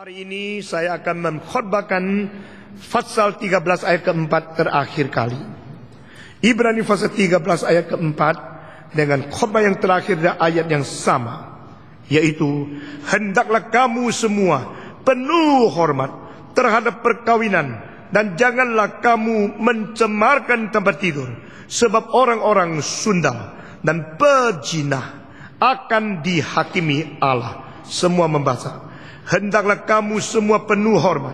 Hari ini saya akan mengkhotbahkan Fatsal 13 ayat keempat terakhir kali. Ibrani pasal 13 ayat keempat dengan khotbah yang terakhir dan ayat yang sama, yaitu hendaklah kamu semua penuh hormat terhadap perkawinan, dan janganlah kamu mencemarkan tempat tidur, sebab orang-orang sundal dan pejinah akan dihakimi Allah. Semua membaca, hendaklah kamu semua penuh hormat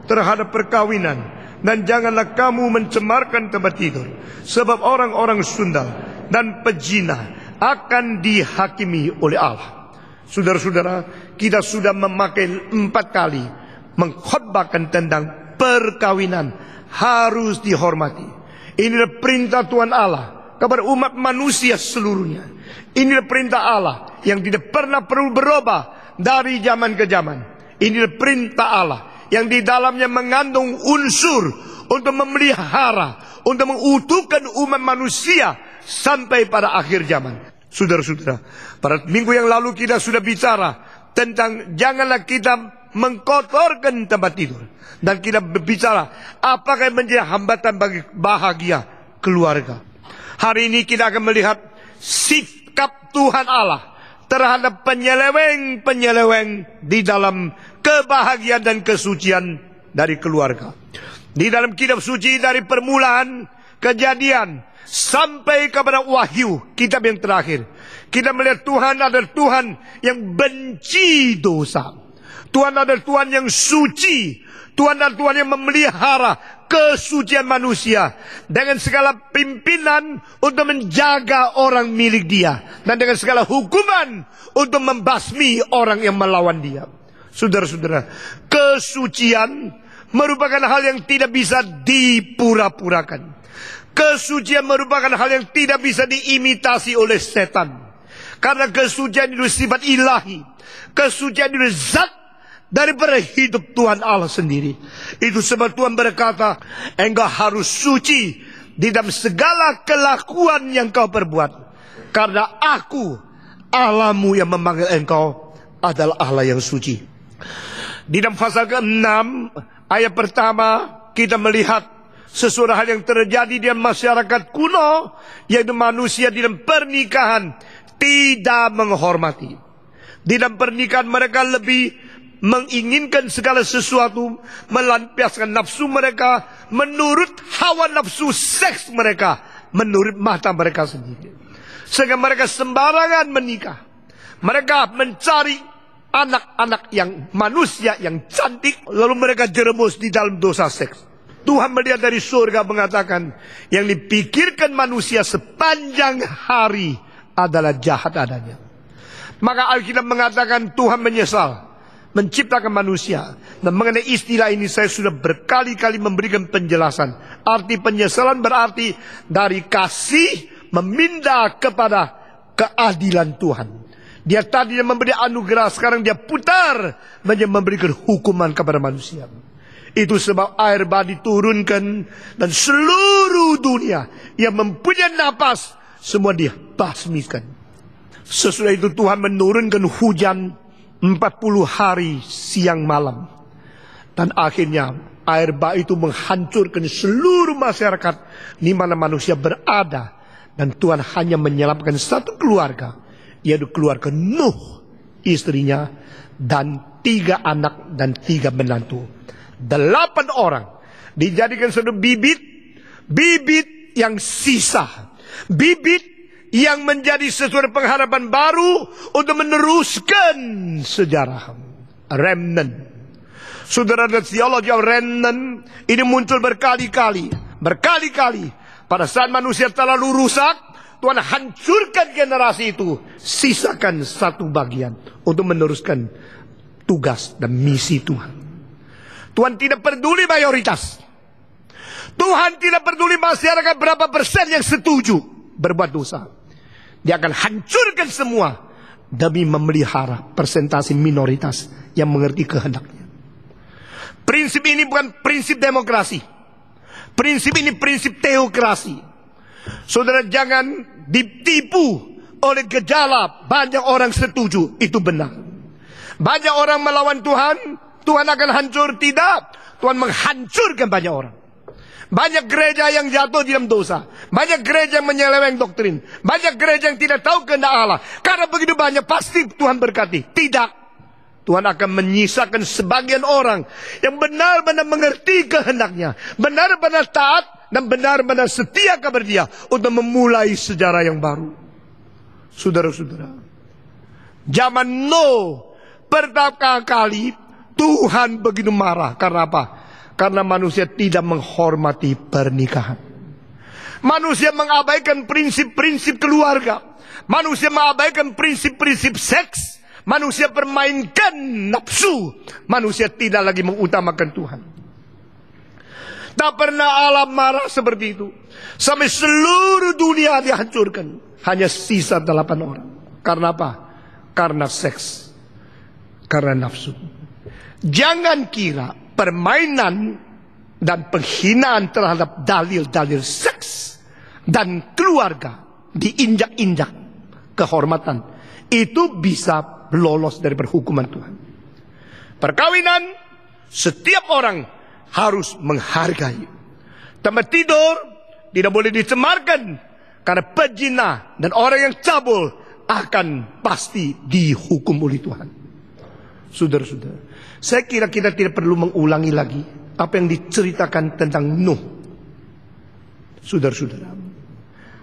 terhadap perkawinan, dan janganlah kamu mencemarkan tempat tidur, sebab orang-orang sundal dan pejinah akan dihakimi oleh Allah. Saudara-saudara, kita sudah memakai 4 kali mengkhotbahkan tentang perkawinan harus dihormati. Inilah perintah Tuhan Allah kepada umat manusia seluruhnya. Inilah perintah Allah yang tidak pernah perlu berubah dari zaman ke zaman. Inilah perintah Allah yang di dalamnya mengandung unsur untuk memelihara, untuk mengutuhkan umat manusia sampai pada akhir zaman. Saudara-saudara, pada minggu yang lalu kita sudah bicara tentang janganlah kita mengkotorkan tempat tidur, dan kita berbicara apakah yang menjadi hambatan bagi bahagia keluarga. Hari ini kita akan melihat sikap Tuhan Allah terhadap penyeleweng-penyeleweng di dalam kebahagiaan dan kesucian dari keluarga. Di dalam kitab suci dari permulaan Kejadian sampai kepada Wahyu, kitab yang terakhir, kita melihat Tuhan adalah Tuhan yang benci dosa. Tuhan adalah Tuhan yang suci. Tuhan adalah Tuhan yang memelihara kesucian manusia dengan segala pimpinan untuk menjaga orang milik dia, dan dengan segala hukuman untuk membasmi orang yang melawan dia. Saudara-saudara, kesucian merupakan hal yang tidak bisa dipura-purakan. Kesucian merupakan hal yang tidak bisa diimitasi oleh setan, karena kesucian itu sifat ilahi. Kesucian itu zat daripada hidup Tuhan Allah sendiri. Itu sebab Tuhan berkata, engkau harus suci di dalam segala kelakuan yang kau perbuat, karena aku Allahmu yang memanggil engkau adalah Allah yang suci. Di dalam pasal ke-6 ayat pertama kita melihat sesuatu hal yang terjadi di masyarakat kuno, yaitu manusia di dalam pernikahan tidak menghormati. Di dalam pernikahan mereka lebih menginginkan segala sesuatu, melampiaskan nafsu mereka menurut hawa nafsu seks mereka, menurut mata mereka sendiri. Sehingga mereka sembarangan menikah. Mereka mencari anak-anak yang manusia yang cantik, lalu mereka jeremus di dalam dosa seks. Tuhan melihat dari surga mengatakan, yang dipikirkan manusia sepanjang hari adalah jahat adanya. Maka Alkitab mengatakan Tuhan menyesal menciptakan manusia. Dan mengenai istilah ini saya sudah berkali-kali memberikan penjelasan. Arti penyesalan berarti dari kasih memindah kepada keadilan Tuhan. Dia tadinya memberi anugerah, sekarang dia putar menjadi memberikan hukuman kepada manusia. Itu sebab air bah diturunkan, dan seluruh dunia yang mempunyai napas semua dibasmikan. Sesudah itu Tuhan menurunkan hujan 40 hari siang malam, dan akhirnya air bah itu menghancurkan seluruh masyarakat di mana manusia berada. Dan Tuhan hanya menyelamatkan satu keluarga, yaitu keluarga Nuh, istrinya, dan 3 anak dan 3 menantu. 8 orang dijadikan satu bibit yang sisa, bibit yang menjadi sesuatu pengharapan baru untuk meneruskan sejarah. Remnant. Saudara, teologi remnant ini muncul berkali-kali. Pada saat manusia terlalu rusak, Tuhan hancurkan generasi itu, sisakan satu bagian untuk meneruskan tugas dan misi Tuhan. Tuhan tidak peduli mayoritas. Tuhan tidak peduli masyarakat berapa persen yang setuju berbuat dosa. Dia akan hancurkan semua demi memelihara persentase minoritas yang mengerti kehendaknya. Prinsip ini bukan prinsip demokrasi. Prinsip ini prinsip teokrasi. Saudara, jangan ditipu oleh gejala banyak orang setuju. Itu benar. Banyak orang melawan Tuhan, Tuhan akan hancur? Tidak. Tuhan menghancurkan banyak orang. Banyak gereja yang jatuh di dalam dosa. Banyak gereja yang menyeleweng doktrin. Banyak gereja yang tidak tahu kehendak Allah. Karena begitu banyak, pasti Tuhan berkati. Tidak. Tuhan akan menyisakan sebagian orang yang benar-benar mengerti kehendaknya, benar-benar taat, dan benar-benar setia kepada Dia untuk memulai sejarah yang baru. Saudara-saudara, zaman Nuh pertama kali Tuhan begitu marah. Karena apa? Karena manusia tidak menghormati pernikahan. Manusia mengabaikan prinsip-prinsip keluarga. Manusia mengabaikan prinsip-prinsip seks. Manusia permainkan nafsu. Manusia tidak lagi mengutamakan Tuhan. Tak pernah Allah marah seperti itu. Sampai seluruh dunia dihancurkan. Hanya sisa 8 orang. Karena apa? Karena seks. Karena nafsu. Jangan kira permainan dan penghinaan terhadap dalil-dalil seks dan keluarga diinjak-injak kehormatan itu bisa lolos dari hukuman Tuhan. Perkawinan, setiap orang harus menghargai. Tempat tidur tidak boleh dicemarkan, karena pezina dan orang yang cabul akan pasti dihukum oleh Tuhan. Saudara-saudara, saya kira kita tidak perlu mengulangi lagi apa yang diceritakan tentang Nuh. Saudara-saudara,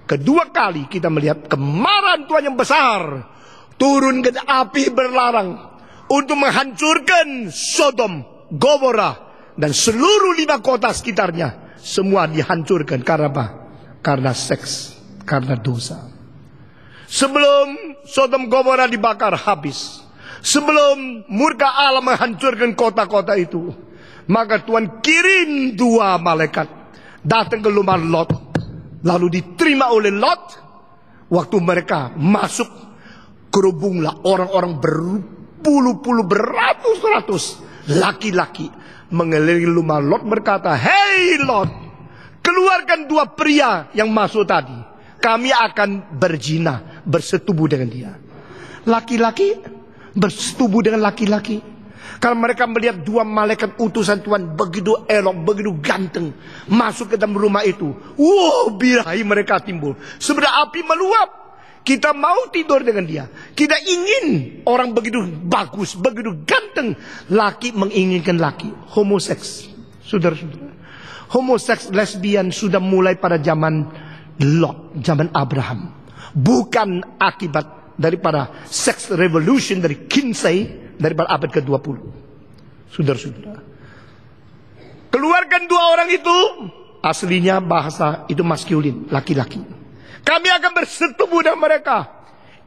kedua kali kita melihat kemarahan Tuhan yang besar turun ke api berlarang untuk menghancurkan Sodom, Gomora, dan seluruh 5 kota sekitarnya. Semua dihancurkan karena apa? Karena seks, karena dosa. Sebelum Sodom Gomora dibakar habis, sebelum murka Allah menghancurkan kota-kota itu, maka Tuhan kirim 2 malaikat datang ke rumah Lot. Lalu diterima oleh Lot. Waktu mereka masuk, kerubunglah orang-orang berpuluh-puluh, beratus-ratus laki-laki mengelilingi rumah Lot, berkata, "Hei Lot, keluarkan 2 pria yang masuk tadi. Kami akan berzina, bersetubuh dengan dia." Laki-laki bersetubuh dengan laki-laki. Kalau mereka melihat 2 malaikat utusan Tuhan begitu elok, begitu ganteng masuk ke dalam rumah itu, wow, birahi mereka timbul. Sebenarnya api meluap. Kita mau tidur dengan dia. Kita ingin orang begitu bagus, begitu ganteng. Laki menginginkan laki. Homoseks. Saudara-saudara, homoseks, lesbian sudah mulai pada zaman Lot, zaman Abraham. Bukan akibat daripada sex revolution dari Kinsey daripada abad ke-20. Saudara-saudara, keluarkan 2 orang itu, aslinya bahasa itu maskulin, laki-laki. Kami akan bersetubuh dengan mereka.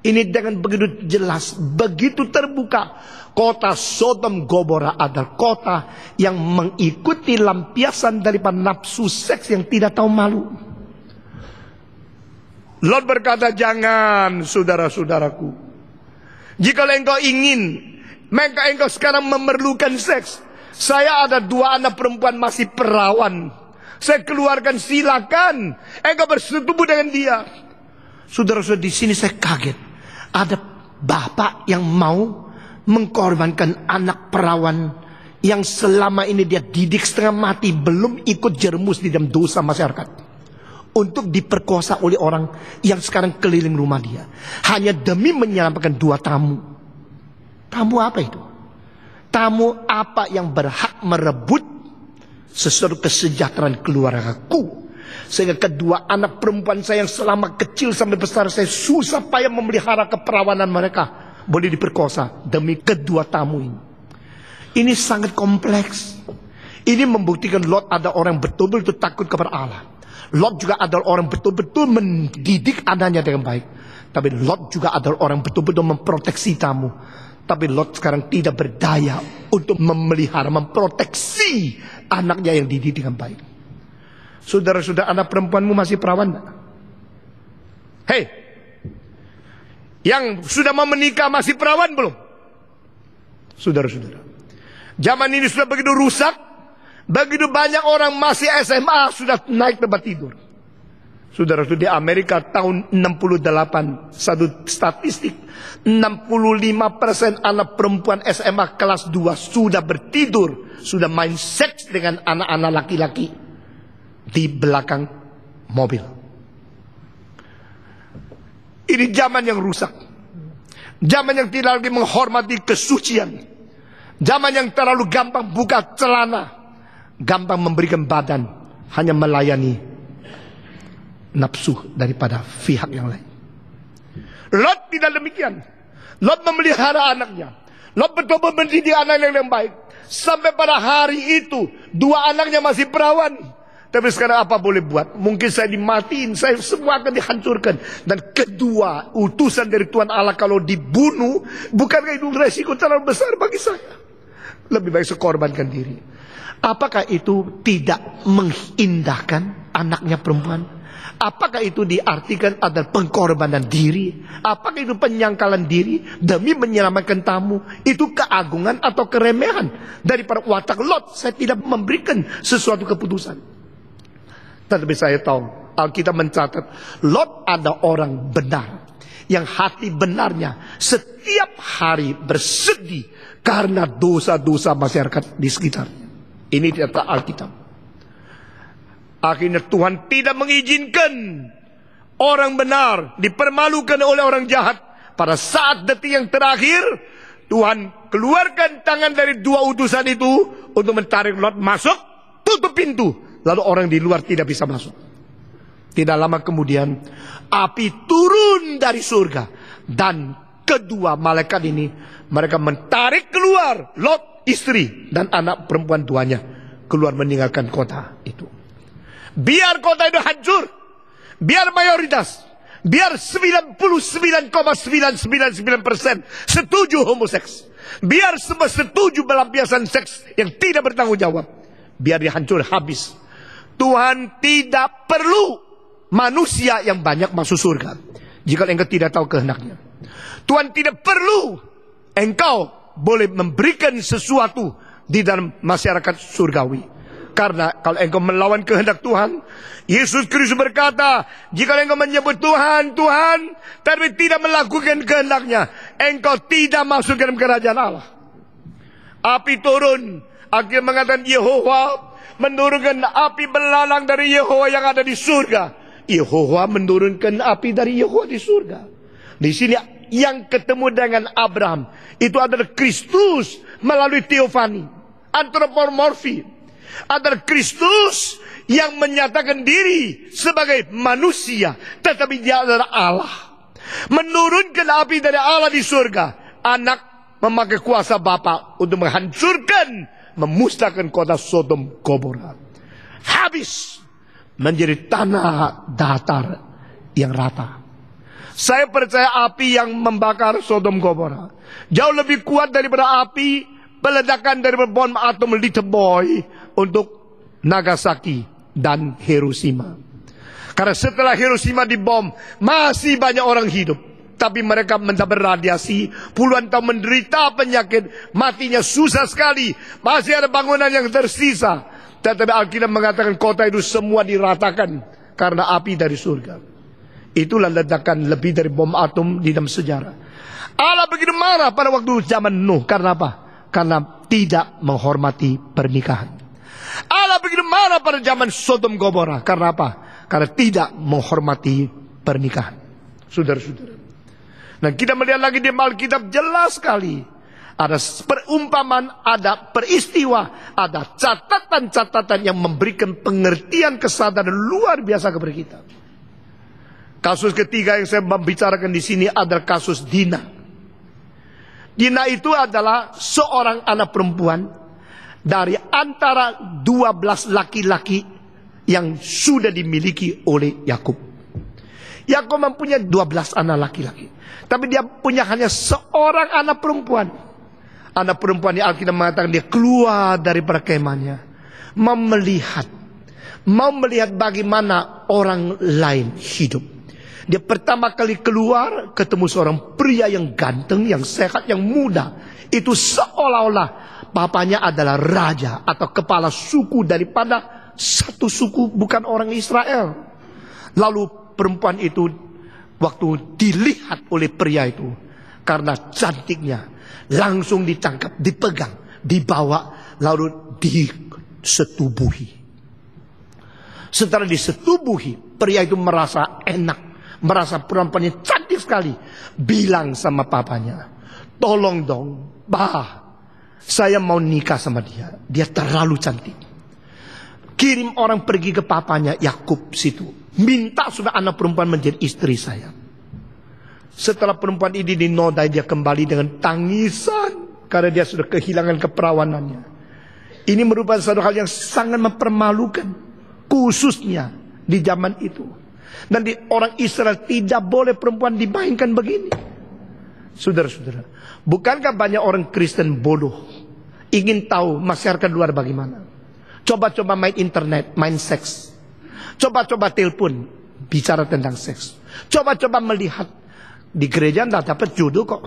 Ini dengan begitu jelas, begitu terbuka. Kota Sodom Gomora adalah kota yang mengikuti lampiasan daripada nafsu seks yang tidak tahu malu. Lot berkata, "Jangan, saudara-saudaraku. Jika engkau ingin, maka engkau sekarang memerlukan seks. Saya ada 2 anak perempuan masih perawan. Saya keluarkan, silakan. Engkau bersetubuh dengan dia." Saudara-saudara, di sini saya kaget. Ada bapak yang mau mengorbankan anak perawan yang selama ini dia didik setengah mati, belum ikut jerumus di dalam dosa masyarakat, untuk diperkosa oleh orang yang sekarang keliling rumah dia, hanya demi menyelamatkan 2 tamu. Tamu apa itu? Tamu apa yang berhak merebut sesuatu kesejahteraan keluargaku, sehingga kedua anak perempuan saya yang selama kecil sampai besar saya susah payah memelihara keperawanan mereka boleh diperkosa demi kedua tamu ini. Ini sangat kompleks. Ini membuktikan Lot ada orang betul-betul takut kepada Allah. Lot juga adalah orang betul-betul mendidik anaknya dengan baik. Tapi Lot juga adalah orang betul-betul memproteksi tamu. Tapi Lot sekarang tidak berdaya untuk memelihara, memproteksi anaknya yang dididik dengan baik. Saudara-saudara, anak perempuanmu masih perawan? Hei, yang sudah mau menikah masih perawan belum? Saudara-saudara, zaman ini sudah begitu rusak. Begitu banyak orang masih SMA sudah naik tempat tidur. Saudara, di Amerika tahun 68, satu statistik, 65% anak perempuan SMA kelas 2 sudah bertidur, sudah main seks dengan anak-anak laki-laki di belakang mobil. Ini zaman yang rusak. Zaman yang tidak lagi menghormati kesucian. Zaman yang terlalu gampang buka celana, gampang memberikan badan, hanya melayani nafsu daripada pihak yang lain. Lot tidak demikian. Lot memelihara anaknya. Lot betul-betul mendidik anaknya yang baik. Sampai pada hari itu, 2 anaknya masih perawan. Tapi sekarang apa boleh buat? Mungkin saya dimatiin, saya semua akan dihancurkan. Dan kedua, utusan dari Tuhan Allah kalau dibunuh, bukankah itu resiko terlalu besar bagi saya? Lebih baik saya korbankan diri. Apakah itu tidak mengindahkan anaknya perempuan? Apakah itu diartikan adalah pengorbanan diri? Apakah itu penyangkalan diri demi menyelamatkan tamu? Itu keagungan atau keremehan daripada watak Lot? Saya tidak memberikan sesuatu keputusan. Tetapi saya tahu Alkitab mencatat Lot ada orang benar yang hati benarnya setiap hari bersedih karena dosa-dosa masyarakat di sekitarnya. Ini data Alkitab. Akhirnya Tuhan tidak mengizinkan orang benar dipermalukan oleh orang jahat. Pada saat detik yang terakhir, Tuhan keluarkan tangan dari 2 utusan itu untuk menarik Lot masuk, tutup pintu. Lalu orang di luar tidak bisa masuk. Tidak lama kemudian, api turun dari surga. Dan kedua malaikat ini, mereka menarik keluar Lot, istri, dan anak perempuan tuanya. Keluar meninggalkan kota itu. Biar kota itu hancur, biar mayoritas, biar 99,999% setuju homoseks, biar semua setuju pelampiasan seks yang tidak bertanggung jawab, biar dihancur habis. Tuhan tidak perlu manusia yang banyak masuk surga jika engkau tidak tahu kehendaknya. Tuhan tidak perlu engkau boleh memberikan sesuatu di dalam masyarakat surgawi. Karena kalau engkau melawan kehendak Tuhan, Yesus Kristus berkata, jika engkau menyebut Tuhan, Tuhan, tapi tidak melakukan kehendaknya, engkau tidak masuk dalam kerajaan Allah. Api turun, akhirnya mengatakan Yehova menurunkan api belalang dari Yehova yang ada di surga. Yehova menurunkan api dari Yehova di surga. Di sini yang ketemu dengan Abraham itu adalah Kristus melalui teofani, antropomorfi. Adalah Kristus yang menyatakan diri sebagai manusia, tetapi dia adalah Allah. Menurunkan api dari Allah di surga. Anak memakai kuasa Bapa untuk menghancurkan, memusnahkan kota Sodom Gomora. Habis menjadi tanah datar yang rata. Saya percaya api yang membakar Sodom Gomora jauh lebih kuat daripada api peledakan dari bom atom Little Boy untuk Nagasaki dan Hiroshima. Karena setelah Hiroshima dibom, masih banyak orang hidup, tapi mereka mendapat radiasi, puluhan tahun menderita penyakit, matinya susah sekali. Masih ada bangunan yang tersisa, tetapi Alkitab mengatakan kota itu semua diratakan karena api dari surga. Itulah ledakan lebih dari bom atom di dalam sejarah. Allah begitu marah pada waktu zaman Nuh. Karena apa? Karena tidak menghormati pernikahan. Allah begitu marah pada zaman Sodom Gomora. Karena apa? Karena tidak menghormati pernikahan. Saudara-saudara. Nah, kita melihat lagi di Alkitab jelas sekali. Ada perumpamaan, ada peristiwa, ada catatan-catatan yang memberikan pengertian kesadaran luar biasa kepada kita. Kasus ketiga yang saya membicarakan di sini adalah kasus Dina. Dina itu adalah seorang anak perempuan dari antara 12 laki-laki yang sudah dimiliki oleh Yakub. Yakub mempunyai 12 anak laki-laki, tapi dia punya hanya seorang anak perempuan. Anak perempuan yang Alkitab mengatakan dia keluar daripada kemahnya, mau melihat bagaimana orang lain hidup. Dia pertama kali keluar ketemu seorang pria yang ganteng, yang sehat, yang muda. Itu seolah-olah bapaknya adalah raja atau kepala suku daripada satu suku bukan orang Israel. Lalu perempuan itu waktu dilihat oleh pria itu, karena cantiknya, langsung ditangkap, dipegang, dibawa, lalu disetubuhi. Setelah disetubuhi, pria itu merasa enak, merasa perempuannya cantik sekali. Bilang sama papanya, tolong dong, Bah, saya mau nikah sama dia. Dia terlalu cantik. Kirim orang pergi ke papanya, Yakub situ. Minta supaya anak perempuan menjadi istri saya. Setelah perempuan ini dinodai, dia kembali dengan tangisan. Karena dia sudah kehilangan keperawanannya. Ini merupakan satu hal yang sangat mempermalukan. Khususnya di zaman itu. Dan di orang Israel tidak boleh perempuan dimainkan begini. Saudara-saudara, bukankah banyak orang Kristen bodoh, ingin tahu masyarakat luar bagaimana? Coba-coba main internet, main seks. Coba-coba telepon, bicara tentang seks. Coba-coba melihat, di gereja tidak dapat jodoh kok.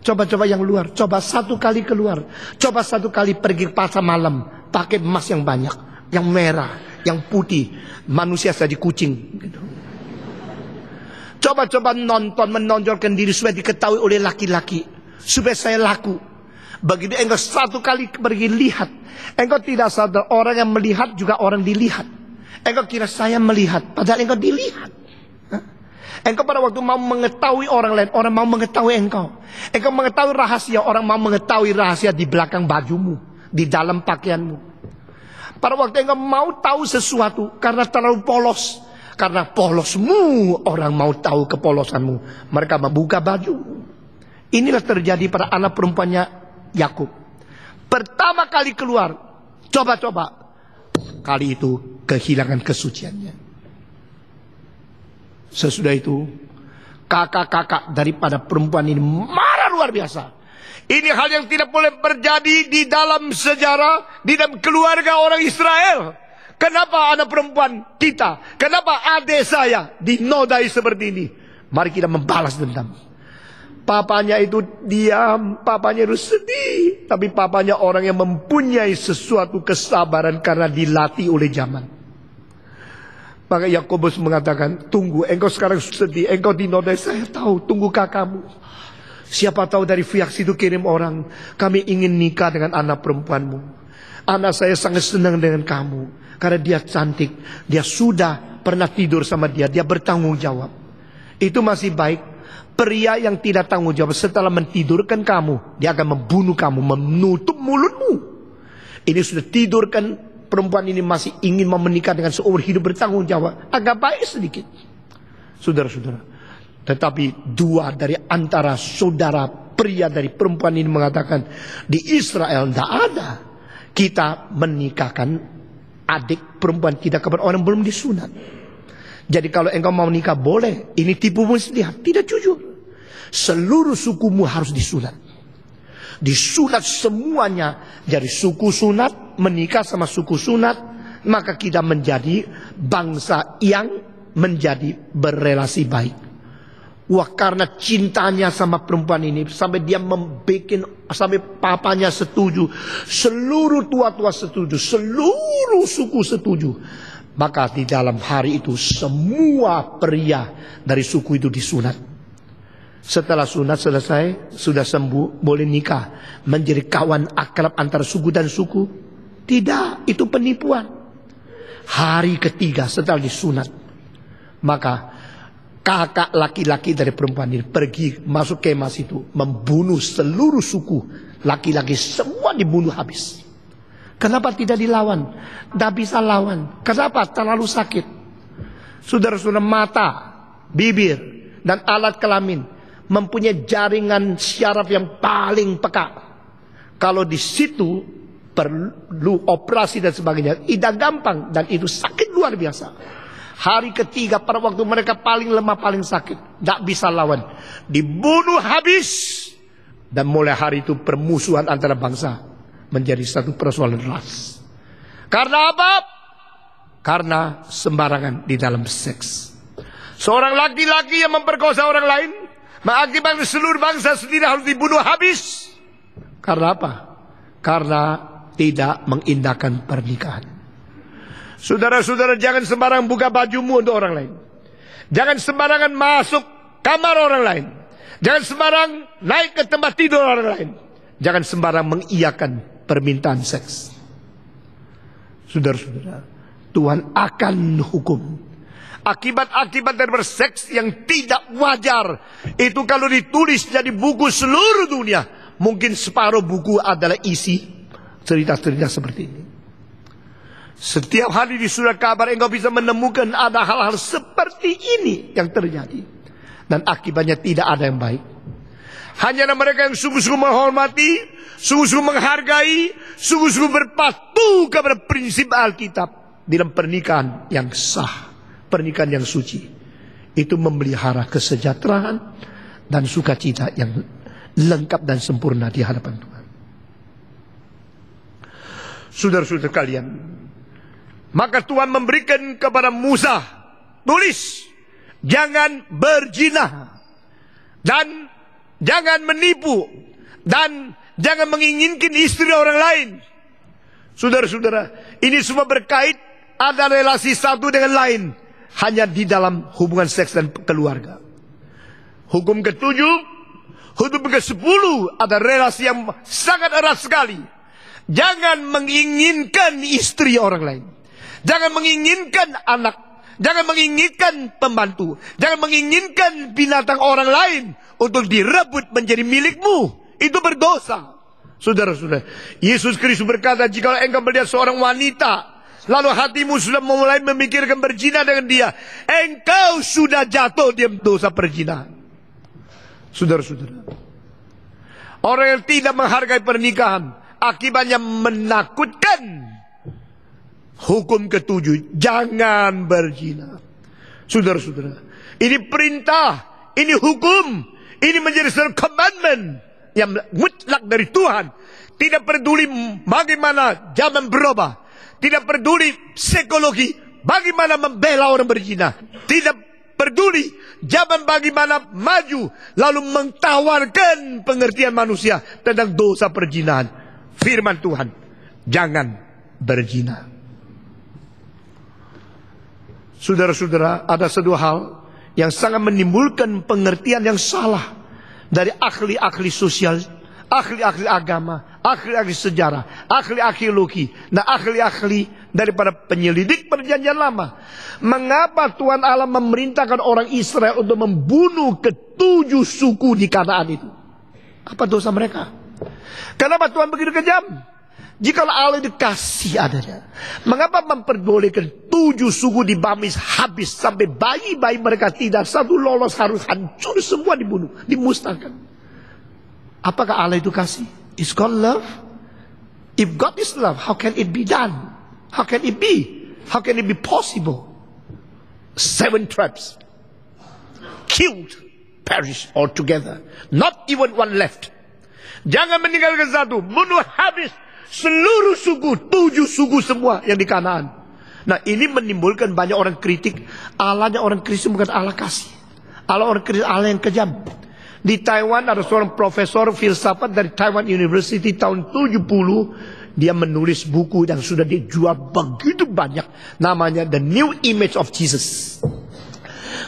Coba-coba yang luar, coba satu kali keluar. Coba satu kali pergi ke pasar malam, pakai emas yang banyak, yang merah, yang putih. Manusia jadi kucing gitu. Coba-coba nonton, menonjolkan diri supaya diketahui oleh laki-laki. Supaya saya laku. Begitu engkau satu kali pergi lihat, engkau tidak sadar orang yang melihat juga orang dilihat. Engkau kira saya melihat, padahal engkau dilihat. Engkau pada waktu mau mengetahui orang lain, orang mau mengetahui engkau. Engkau mengetahui rahasia, orang mau mengetahui rahasia di belakang bajumu, di dalam pakaianmu. Pada waktu engkau mau tahu sesuatu karena terlalu polos, karena polosmu, orang mau tahu kepolosanmu. Mereka membuka baju. Inilah terjadi pada anak perempuannya Yakub. Pertama kali keluar, coba-coba. Kali itu kehilangan kesuciannya. Sesudah itu, kakak-kakak daripada perempuan ini marah luar biasa. Ini hal yang tidak boleh terjadi di dalam sejarah, di dalam keluarga orang Israel. Kenapa anak perempuan kita, kenapa adik saya dinodai seperti ini? Mari kita membalas dendam. Papanya itu diam, papanya itu sedih. Tapi papanya orang yang mempunyai sesuatu kesabaran karena dilatih oleh zaman. Maka Yakobus mengatakan, tunggu, engkau sekarang sedih, engkau dinodai, saya tahu, tunggu kakakmu. Siapa tahu dari pihak situ kirim orang, kami ingin nikah dengan anak perempuanmu. Anak saya sangat senang dengan kamu. Karena dia cantik, dia sudah pernah tidur sama dia, dia bertanggung jawab. Itu masih baik. Pria yang tidak tanggung jawab setelah mentidurkan kamu, dia akan membunuh kamu, menutup mulutmu. Ini sudah tidurkan, perempuan ini masih ingin menikah dengan seumur hidup bertanggung jawab. Agak baik sedikit. Saudara-saudara. Tetapi dua dari antara saudara pria dari perempuan ini mengatakan, di Israel tidak ada kita menikahkan adik perempuan kita kepada orang belum disunat. Jadi kalau engkau mau nikah boleh. Ini tipu muslihat, tidak jujur. Seluruh sukumu harus disunat. Disunat semuanya. Dari suku sunat menikah sama suku sunat, maka kita menjadi bangsa yang menjadi berrelasi baik. Wah, karena cintanya sama perempuan ini, sampai dia sampai papanya setuju, seluruh tua-tua setuju, seluruh suku setuju. Maka di dalam hari itu semua pria dari suku itu disunat. Setelah sunat selesai, sudah sembuh, boleh nikah, menjadi kawan akrab antara suku dan suku. Tidak, itu penipuan. Hari ketiga setelah disunat, maka kakak laki-laki dari perempuan ini pergi masuk kemah itu, membunuh seluruh suku laki-laki, semua dibunuh habis. Kenapa tidak dilawan? Tidak bisa lawan. Kenapa? Terlalu sakit. Saudara-saudara, mata, bibir, dan alat kelamin mempunyai jaringan syaraf yang paling peka. Kalau di situ perlu operasi dan sebagainya, tidak gampang dan itu sakit luar biasa. Hari ketiga pada waktu mereka paling lemah, paling sakit, tidak bisa lawan, dibunuh habis. Dan mulai hari itu permusuhan antara bangsa menjadi satu persoalan ras. Karena apa? Karena sembarangan di dalam seks. Seorang laki-laki yang memperkosa orang lain mengakibatkan seluruh bangsa sendiri harus dibunuh habis. Karena apa? Karena tidak mengindahkan pernikahan. Saudara-saudara, jangan sembarang buka bajumu untuk orang lain. Jangan sembarangan masuk kamar orang lain. Jangan sembarang naik ke tempat tidur orang lain. Jangan sembarang mengiyakan permintaan seks. Saudara-saudara, Tuhan akan hukum akibat-akibat dari berseks yang tidak wajar. Itu kalau ditulis jadi buku seluruh dunia, mungkin separuh buku adalah isi cerita-cerita seperti ini. Setiap hari di surat kabar engkau bisa menemukan ada hal-hal seperti ini yang terjadi. Dan akibatnya tidak ada yang baik. Hanya mereka yang sungguh-sungguh menghormati, sungguh-sungguh menghargai, sungguh-sungguh berpatuh kepada prinsip Alkitab dalam pernikahan yang sah, pernikahan yang suci. Itu memelihara kesejahteraan dan sukacita yang lengkap dan sempurna di hadapan Tuhan. Saudara-saudara kalian, maka Tuhan memberikan kepada Musa, tulis, jangan berzina, dan jangan menipu, dan jangan menginginkan istri orang lain. Saudara-saudara, ini semua berkait, ada relasi satu dengan lain, hanya di dalam hubungan seks dan keluarga. Hukum ke-7, hukum ke-10, ada relasi yang sangat erat sekali. Jangan menginginkan istri orang lain. Jangan menginginkan anak. Jangan menginginkan pembantu. Jangan menginginkan binatang orang lain untuk direbut menjadi milikmu. Itu berdosa. Saudara-saudara, Yesus Kristus berkata, jika engkau melihat seorang wanita, lalu hatimu sudah mulai memikirkan berzina dengan dia, engkau sudah jatuh dalam dosa perzinahan. Saudara-saudara, orang yang tidak menghargai pernikahan, akibatnya menakutkan. Hukum ke-7, jangan berzina. Saudara-saudara, ini perintah, ini hukum, ini menjadi satu commandment yang mutlak dari Tuhan. Tidak peduli bagaimana zaman berubah, tidak peduli psikologi bagaimana membela orang berzina, tidak peduli zaman bagaimana maju lalu mentawarkan pengertian manusia tentang dosa perzinahan. Firman Tuhan, jangan berzina. Saudara-saudara, ada satu hal yang sangat menimbulkan pengertian yang salah dari ahli-ahli sosial, ahli-ahli agama, ahli-ahli sejarah, ahli arkeologi, dan ahli-ahli daripada penyelidik perjanjian lama. Mengapa Tuhan Allah memerintahkan orang Israel untuk membunuh ke-7 suku di Kanaan itu? Apa dosa mereka? Kenapa Tuhan begitu kejam? Jika Allah itu kasih adanya, mengapa memperbolehkan 7 suku dibamis habis sampai bayi-bayi mereka tidak satu lolos, harus hancur semua, dibunuh, dimusnahkan? Apakah Allah itu kasih? Is God love? If God is love, how can it be done? How can it be? How can it be possible? 7 tribes killed, perished altogether. Not even one left. Jangan meninggalkan satu, bunuh habis seluruh suku, 7 suku semua yang di Kanaan. Nah, ini menimbulkan banyak orang kritik. Allahnya orang Kristen bukan Allah kasih. Allah orang Kristen Allah yang kejam. Di Taiwan ada seorang profesor filsafat dari Taiwan University tahun 70. Dia menulis buku yang sudah dijual begitu banyak. Namanya The New Image of Jesus.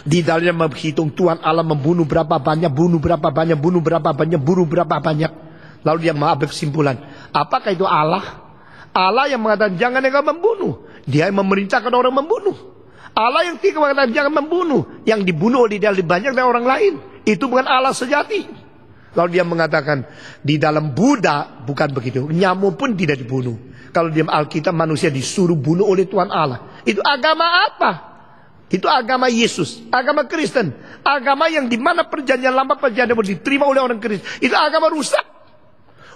Di dalamnya menghitung Tuhan Allah membunuh berapa banyak, bunuh berapa banyak, bunuh berapa banyak, bunuh berapa banyak. Lalu dia mengambil kesimpulan, apakah itu Allah? Allah yang mengatakan jangan engkau membunuh. Dia yang memerintahkan orang membunuh. Allah yang tidak mengatakan jangan membunuh. Yang dibunuh oleh dia lebih banyak dari orang lain. Itu bukan Allah sejati. Lalu dia mengatakan, di dalam Buddha bukan begitu. Nyamuk pun tidak dibunuh. Kalau di Alkitab manusia disuruh bunuh oleh Tuhan Allah. Itu agama apa? Itu agama Yesus, agama Kristen. Agama yang dimana perjanjian lama, perjanjian baru diterima oleh orang Kristen. Itu agama rusak.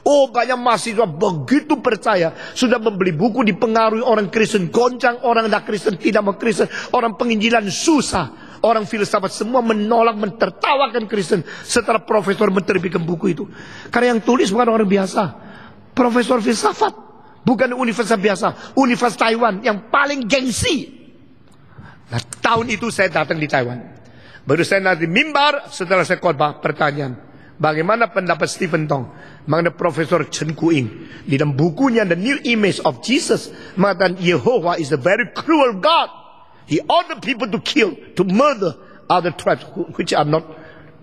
Oh, banyak mahasiswa begitu percaya, sudah membeli buku dipengaruhi orang Kristen, goncang orang tidak Kristen, tidak mau Kristen, orang penginjilan susah, orang filsafat semua menolak, mentertawakan Kristen. Setelah profesor menerbitkan buku itu, karena yang tulis bukan orang biasa, profesor filsafat, bukan universitas biasa, Universitas Taiwan yang paling gengsi. Nah, tahun itu saya datang di Taiwan, baru saya nanti mimbar setelah saya khotbah, pertanyaan, bagaimana pendapat Stephen Tong mengenai Profesor Chen Kuing di dalam bukunya The New Image of Jesus mengatakan Yehovah is a very cruel God. He ordered people to kill, to murder other tribes which are not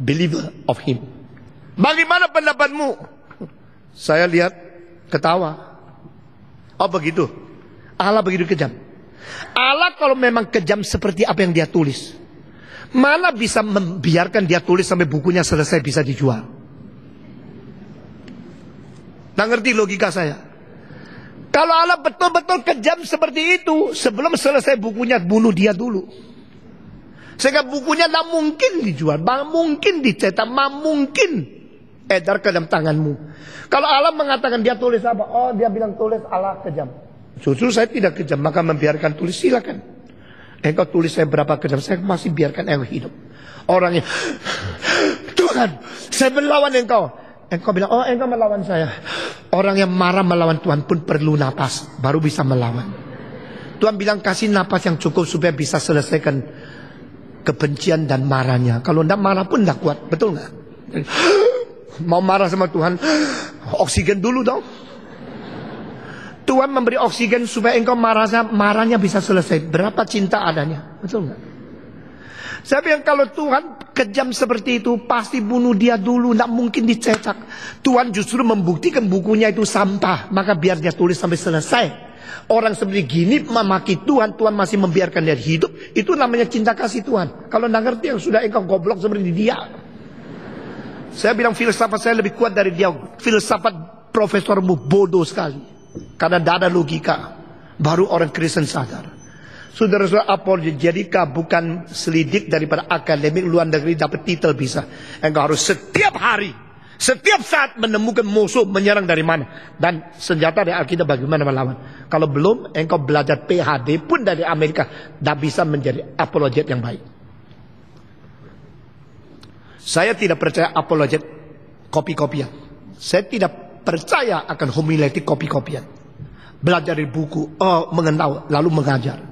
believer of him. Bagaimana pendapatmu? Saya lihat ketawa. Oh begitu. Allah begitu kejam. Allah kalau memang kejam seperti apa yang dia tulis, mana bisa membiarkan dia tulis sampai bukunya selesai bisa dijual? Nggak ngerti logika saya. Kalau Allah betul-betul kejam seperti itu, sebelum selesai bukunya bunuh dia dulu. Sehingga bukunya tidak mungkin dijual, tidak mungkin dicetak, tidak mungkin edar ke dalam tanganmu. Kalau Allah mengatakan dia tulis apa? Oh dia bilang tulis, Allah kejam. Justru saya tidak kejam, maka membiarkan tulis silakan. Engkau tulis saya berapa kejam, saya masih biarkan engkau hidup. Orangnya, Tuhan, saya melawan engkau. Engkau bilang, oh engkau melawan saya. Orang yang marah melawan Tuhan pun perlu napas, baru bisa melawan. Tuhan bilang kasih napas yang cukup supaya bisa selesaikan kebencian dan marahnya. Kalau tidak marah pun tidak kuat, betul nggak? Mau marah sama Tuhan, oksigen dulu dong. Tuhan memberi oksigen supaya engkau marahnya bisa selesai. Berapa cinta adanya, betul nggak? Saya bilang kalau Tuhan kejam seperti itu, pasti bunuh dia dulu, tidak mungkin dicetak. Tuhan justru membuktikan bukunya itu sampah, maka biar dia tulis sampai selesai. Orang seperti gini memaki Tuhan, Tuhan masih membiarkan dia hidup, itu namanya cinta kasih Tuhan. Kalau tidak ngerti yang sudah engkau goblok seperti dia. Saya bilang filsafat saya lebih kuat dari dia. Filsafat profesormu bodoh sekali, karena tidak ada logika. Baru orang Kristen sadar. Saudara-saudara, apologetika bukan selidik daripada akademik luar negeri dapat titel bisa. Engkau harus setiap hari, setiap saat menemukan musuh menyerang dari mana. Dan senjata dari Alkitab bagaimana melawan. Kalau belum, engkau belajar PhD pun dari Amerika, tidak bisa menjadi apologet yang baik. Saya tidak percaya apologet kopi-kopian. Saya tidak percaya akan homiletik kopi-kopian. Belajar dari buku, mengenal, lalu mengajar.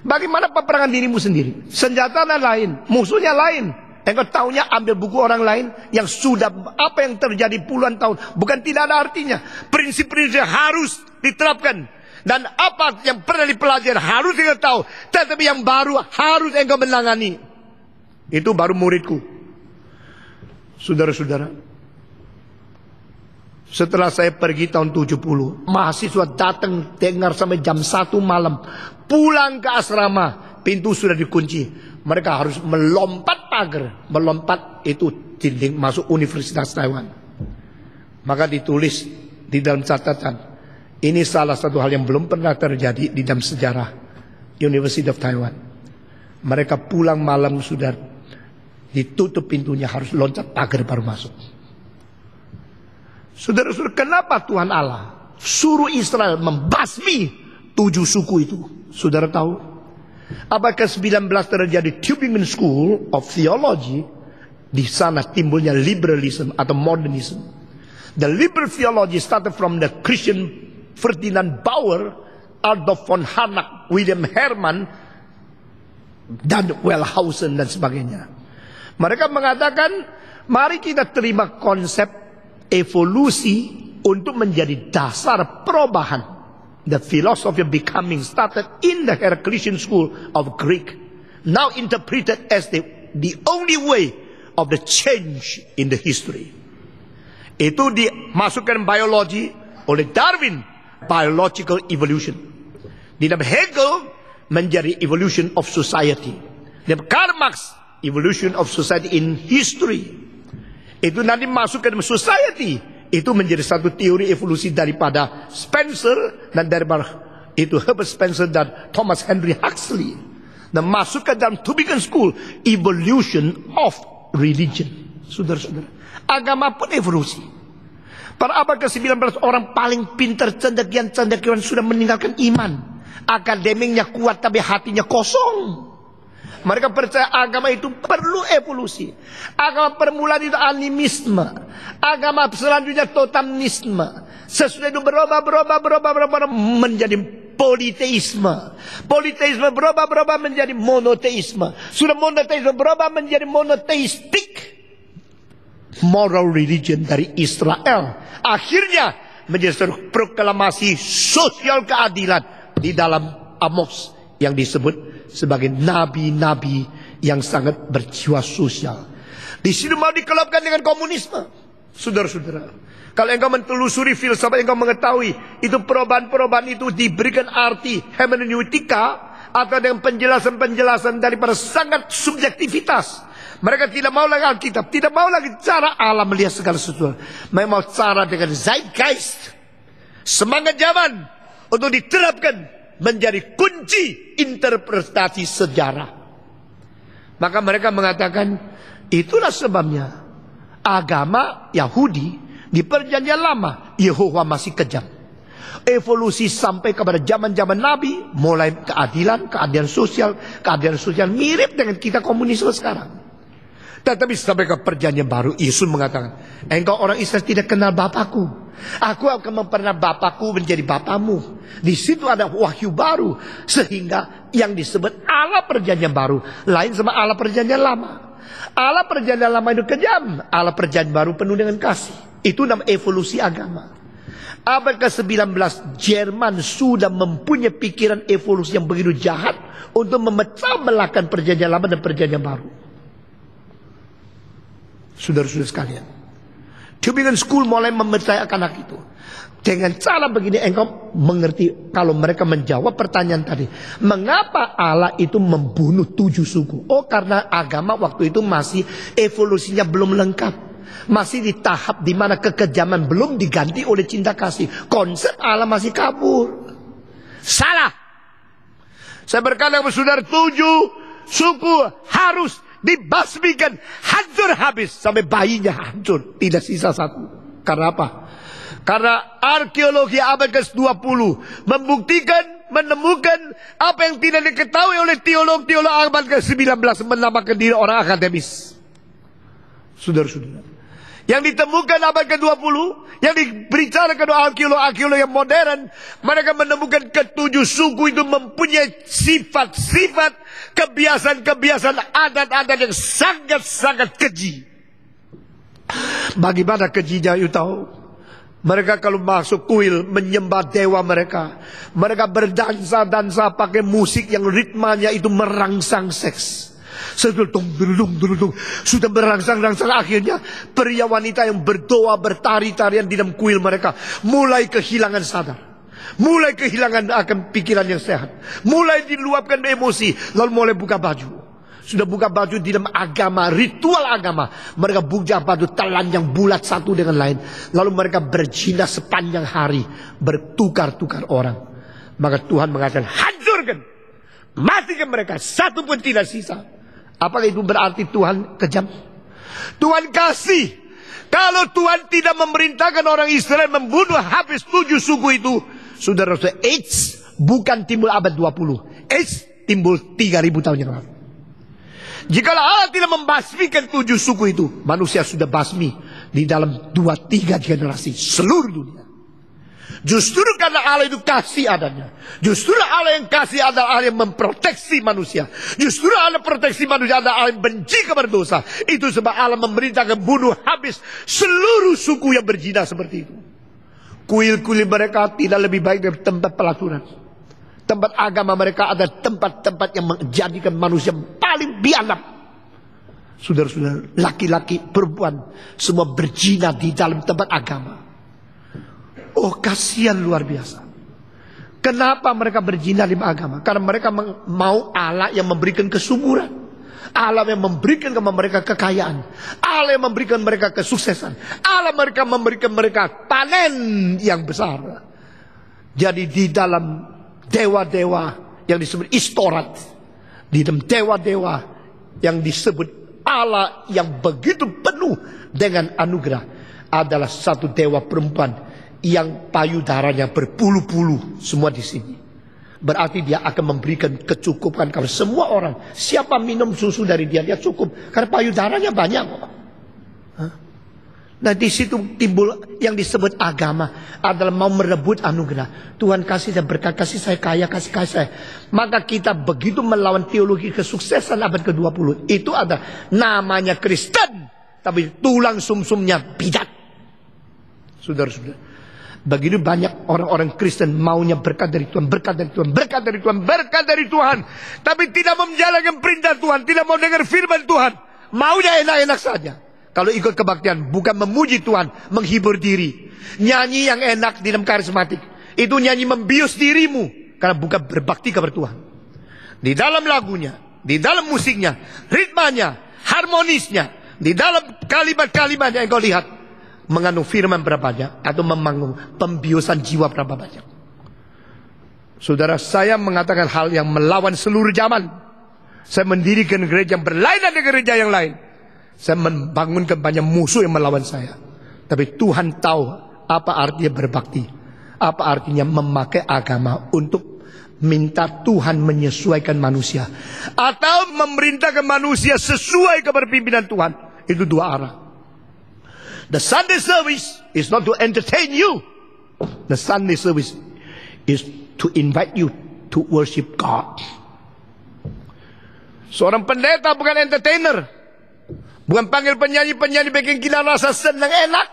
Bagaimana peperangan dirimu sendiri? Senjatanya lain, musuhnya lain. Engkau tahunya ambil buku orang lain yang sudah apa yang terjadi puluhan tahun. Bukan tidak ada artinya. Prinsip-prinsip harus diterapkan. Dan apa yang pernah dipelajari harus engkau tahu. Tetapi yang baru harus engkau menangani. Itu baru muridku. Saudara-saudara, setelah saya pergi tahun 70, mahasiswa datang dengar sampai jam 1 malam. Pulang ke asrama, pintu sudah dikunci. Mereka harus melompat pagar. Melompat itu dinding masuk Universitas Taiwan. Maka ditulis di dalam catatan, ini salah satu hal yang belum pernah terjadi di dalam sejarah University of Taiwan. Mereka pulang malam sudah ditutup pintunya, harus loncat pagar baru masuk. Saudara-saudara, kenapa Tuhan Allah suruh Israel membasmi 7 suku itu? Saudara tahu? Apakah 19 terjadi Tübingen School of Theology? Di sana timbulnya liberalism atau modernism. The liberal theology started from the Christian Ferdinand Bauer, Adolf von Harnack, William Hermann, dan Wellhausen dan sebagainya. Mereka mengatakan, mari kita terima konsep evolusi untuk menjadi dasar perubahan. The philosophy of becoming started in the Heraclitean school of Greek, now interpreted as the only way of the change in the history. Itu dimasukkan biologi oleh Darwin, biological evolution. Di dalam Hegel menjadi evolution of society. Di dalam Karl Marx, evolution of society in history. Itu nanti masuk ke dalam society. Itu menjadi satu teori evolusi daripada Spencer dan daripada itu Herbert Spencer dan Thomas Henry Huxley. Dan masuk ke dalam Tübingen School, evolution of religion. Saudara-saudara, agama pun evolusi. Pada abad ke-19 orang paling pintar cendekian sudah meninggalkan iman. Akademiknya kuat tapi hatinya kosong. Mereka percaya agama itu perlu evolusi. Agama permulaan itu animisme. Agama selanjutnya totemisme. Sesudah itu berubah menjadi politeisme. Politeisme berubah menjadi monoteisme. Sudah monoteisme berubah menjadi monoteistik. Moral religion dari Israel. Akhirnya menjadi satu proklamasi sosial keadilan di dalam Amos yang disebut sebagai nabi-nabi yang sangat berjiwa sosial. Di sini mau dikelopkan dengan komunisme. Saudara-saudara, kalau engkau mentelusuri filsafat, engkau mengetahui itu perubahan-perubahan itu diberikan arti hermeneutika atau dengan penjelasan-penjelasan daripada sangat subjektivitas. Mereka tidak mau lagi Alkitab, tidak mau lagi cara Allah melihat segala sesuatu. Mereka mau cara dengan zeitgeist, semangat zaman, untuk diterapkan menjadi kunci interpretasi sejarah. Maka mereka mengatakan, itulah sebabnya agama Yahudi di perjanjian lama, Yehova masih kejam. Evolusi sampai kepada zaman-zaman Nabi, mulai keadilan sosial mirip dengan kita komunisme sekarang. Tetapi sampai ke perjanjian baru, Yesus mengatakan, engkau orang Israel tidak kenal Bapakku, aku akan memperkenalkan Bapakku menjadi Bapamu. Di situ ada wahyu baru, sehingga yang disebut Allah perjanjian baru lain sama Allah perjanjian lama. Allah perjanjian lama itu kejam, Allah perjanjian baru penuh dengan kasih. Itu nama evolusi agama. Abad ke-19 Jerman sudah mempunyai pikiran evolusi yang begitu jahat untuk memecah belahkan perjanjian lama dan perjanjian baru. Saudara-saudara sekalian, Tübingen School mulai mempercayakan hak itu. Dengan cara begini engkau mengerti kalau mereka menjawab pertanyaan tadi. Mengapa Allah itu membunuh 7 suku? Oh, karena agama waktu itu masih evolusinya belum lengkap. Masih di tahap di mana kekejaman belum diganti oleh cinta kasih. Konsep Allah masih kabur. Salah. Saya berkata kepada saudara, 7 suku harus dibasmikan, hancur habis sampai bayinya hancur, tidak sisa satu. Karena apa? Karena arkeologi abad ke-20 menemukan apa yang tidak diketahui oleh teolog-teolog abad ke-19 menamakan diri orang akademis. Saudara-saudara, yang ditemukan abad ke-20, yang diberitakan oleh arkeolog yang modern, mereka menemukan ke-7 suku itu mempunyai sifat-sifat, kebiasaan-kebiasaan, adat-adat yang sangat-sangat keji. Bagaimana kejinya, you tahu? Mereka kalau masuk kuil menyembah dewa mereka, mereka berdansa-dansa pakai musik yang ritmanya itu merangsang seks. Sudah berangsang-rangsang, akhirnya pria wanita yang berdoa bertari-tarian di dalam kuil mereka mulai kehilangan sadar, mulai kehilangan akan pikiran yang sehat, mulai diluapkan emosi, lalu mulai buka baju. Sudah buka baju di dalam agama, ritual agama, mereka buka baju telanjang bulat satu dengan lain, lalu mereka berzina sepanjang hari, bertukar-tukar orang. Maka Tuhan mengatakan, hancurkan, matikan mereka, satu pun tidak sisa. Apakah itu berarti Tuhan kejam? Tuhan kasih. Kalau Tuhan tidak memerintahkan orang Israel membunuh habis 7 suku itu, saudara-saudara, AIDS bukan timbul abad 20. AIDS timbul 3000 tahun yang lalu. Jikalau Allah tidak membasmikan 7 suku itu, manusia sudah basmi di dalam 2-3 generasi seluruh dunia. Justru karena Allah itu kasih adanya, justru Allah yang kasih adalah Allah yang memproteksi manusia. Justru Allah proteksi manusia adalah Allah yang benci kepada dosa. Itu sebab Allah memerintahkan bunuh habis seluruh suku yang berzina seperti itu. Kuil-kuil mereka tidak lebih baik dari tempat pelaturan. Tempat agama mereka ada tempat-tempat yang menjadikan manusia paling biadab. Saudara-saudara, laki-laki, perempuan, semua berzina di dalam tempat agama. Oh, kasihan luar biasa. Kenapa mereka berzina di agama? Karena mereka mau Allah yang memberikan kesuburan, Allah yang memberikan kepada mereka kekayaan, Allah yang memberikan mereka kesuksesan, Allah mereka memberikan mereka panen yang besar. Jadi di dalam dewa-dewa yang disebut Istorat, di dalam dewa-dewa yang disebut Allah yang begitu penuh dengan anugerah, adalah satu dewa perempuan yang payudaranya berpuluh-puluh semua di sini. Berarti dia akan memberikan kecukupan kepada semua orang. Siapa minum susu dari dia, dia cukup, karena payudaranya banyak. Nah, di situ timbul yang disebut agama adalah mau merebut anugerah. Tuhan kasih dan berkat, kasih saya kaya, kasih saya. Maka kita begitu melawan teologi kesuksesan abad ke-20. Itu ada namanya Kristen, tapi tulang sumsumnya bidat. Saudara-saudara, Begitu banyak orang-orang Kristen maunya berkat dari Tuhan, berkat dari Tuhan, berkat dari Tuhan, berkat dari Tuhan, tapi tidak mau menjalankan perintah Tuhan, tidak mau dengar firman Tuhan, maunya enak-enak saja. Kalau ikut kebaktian bukan memuji Tuhan, menghibur diri, nyanyi yang enak di dalam karismatik, itu nyanyi membius dirimu, karena bukan berbakti kepada Tuhan. Di dalam lagunya, di dalam musiknya, ritmanya, harmonisnya, di dalam kalimat-kalimatnya engkau lihat mengandung firman berapa banyak, atau membangun pembiusan jiwa berapa banyak. Saudara, saya mengatakan hal yang melawan seluruh zaman. Saya mendirikan gereja yang berlainan dengan gereja yang lain. Saya membangunkan banyak musuh yang melawan saya. Tapi Tuhan tahu apa artinya berbakti, apa artinya memakai agama untuk minta Tuhan menyesuaikan manusia, atau memerintahkan manusia sesuai kepada pimpinan Tuhan. Itu dua arah. The Sunday service is not to entertain you. The Sunday service is to invite you to worship God. Seorang pendeta bukan entertainer, bukan panggil penyanyi-penyanyi bikin kita rasa senang enak,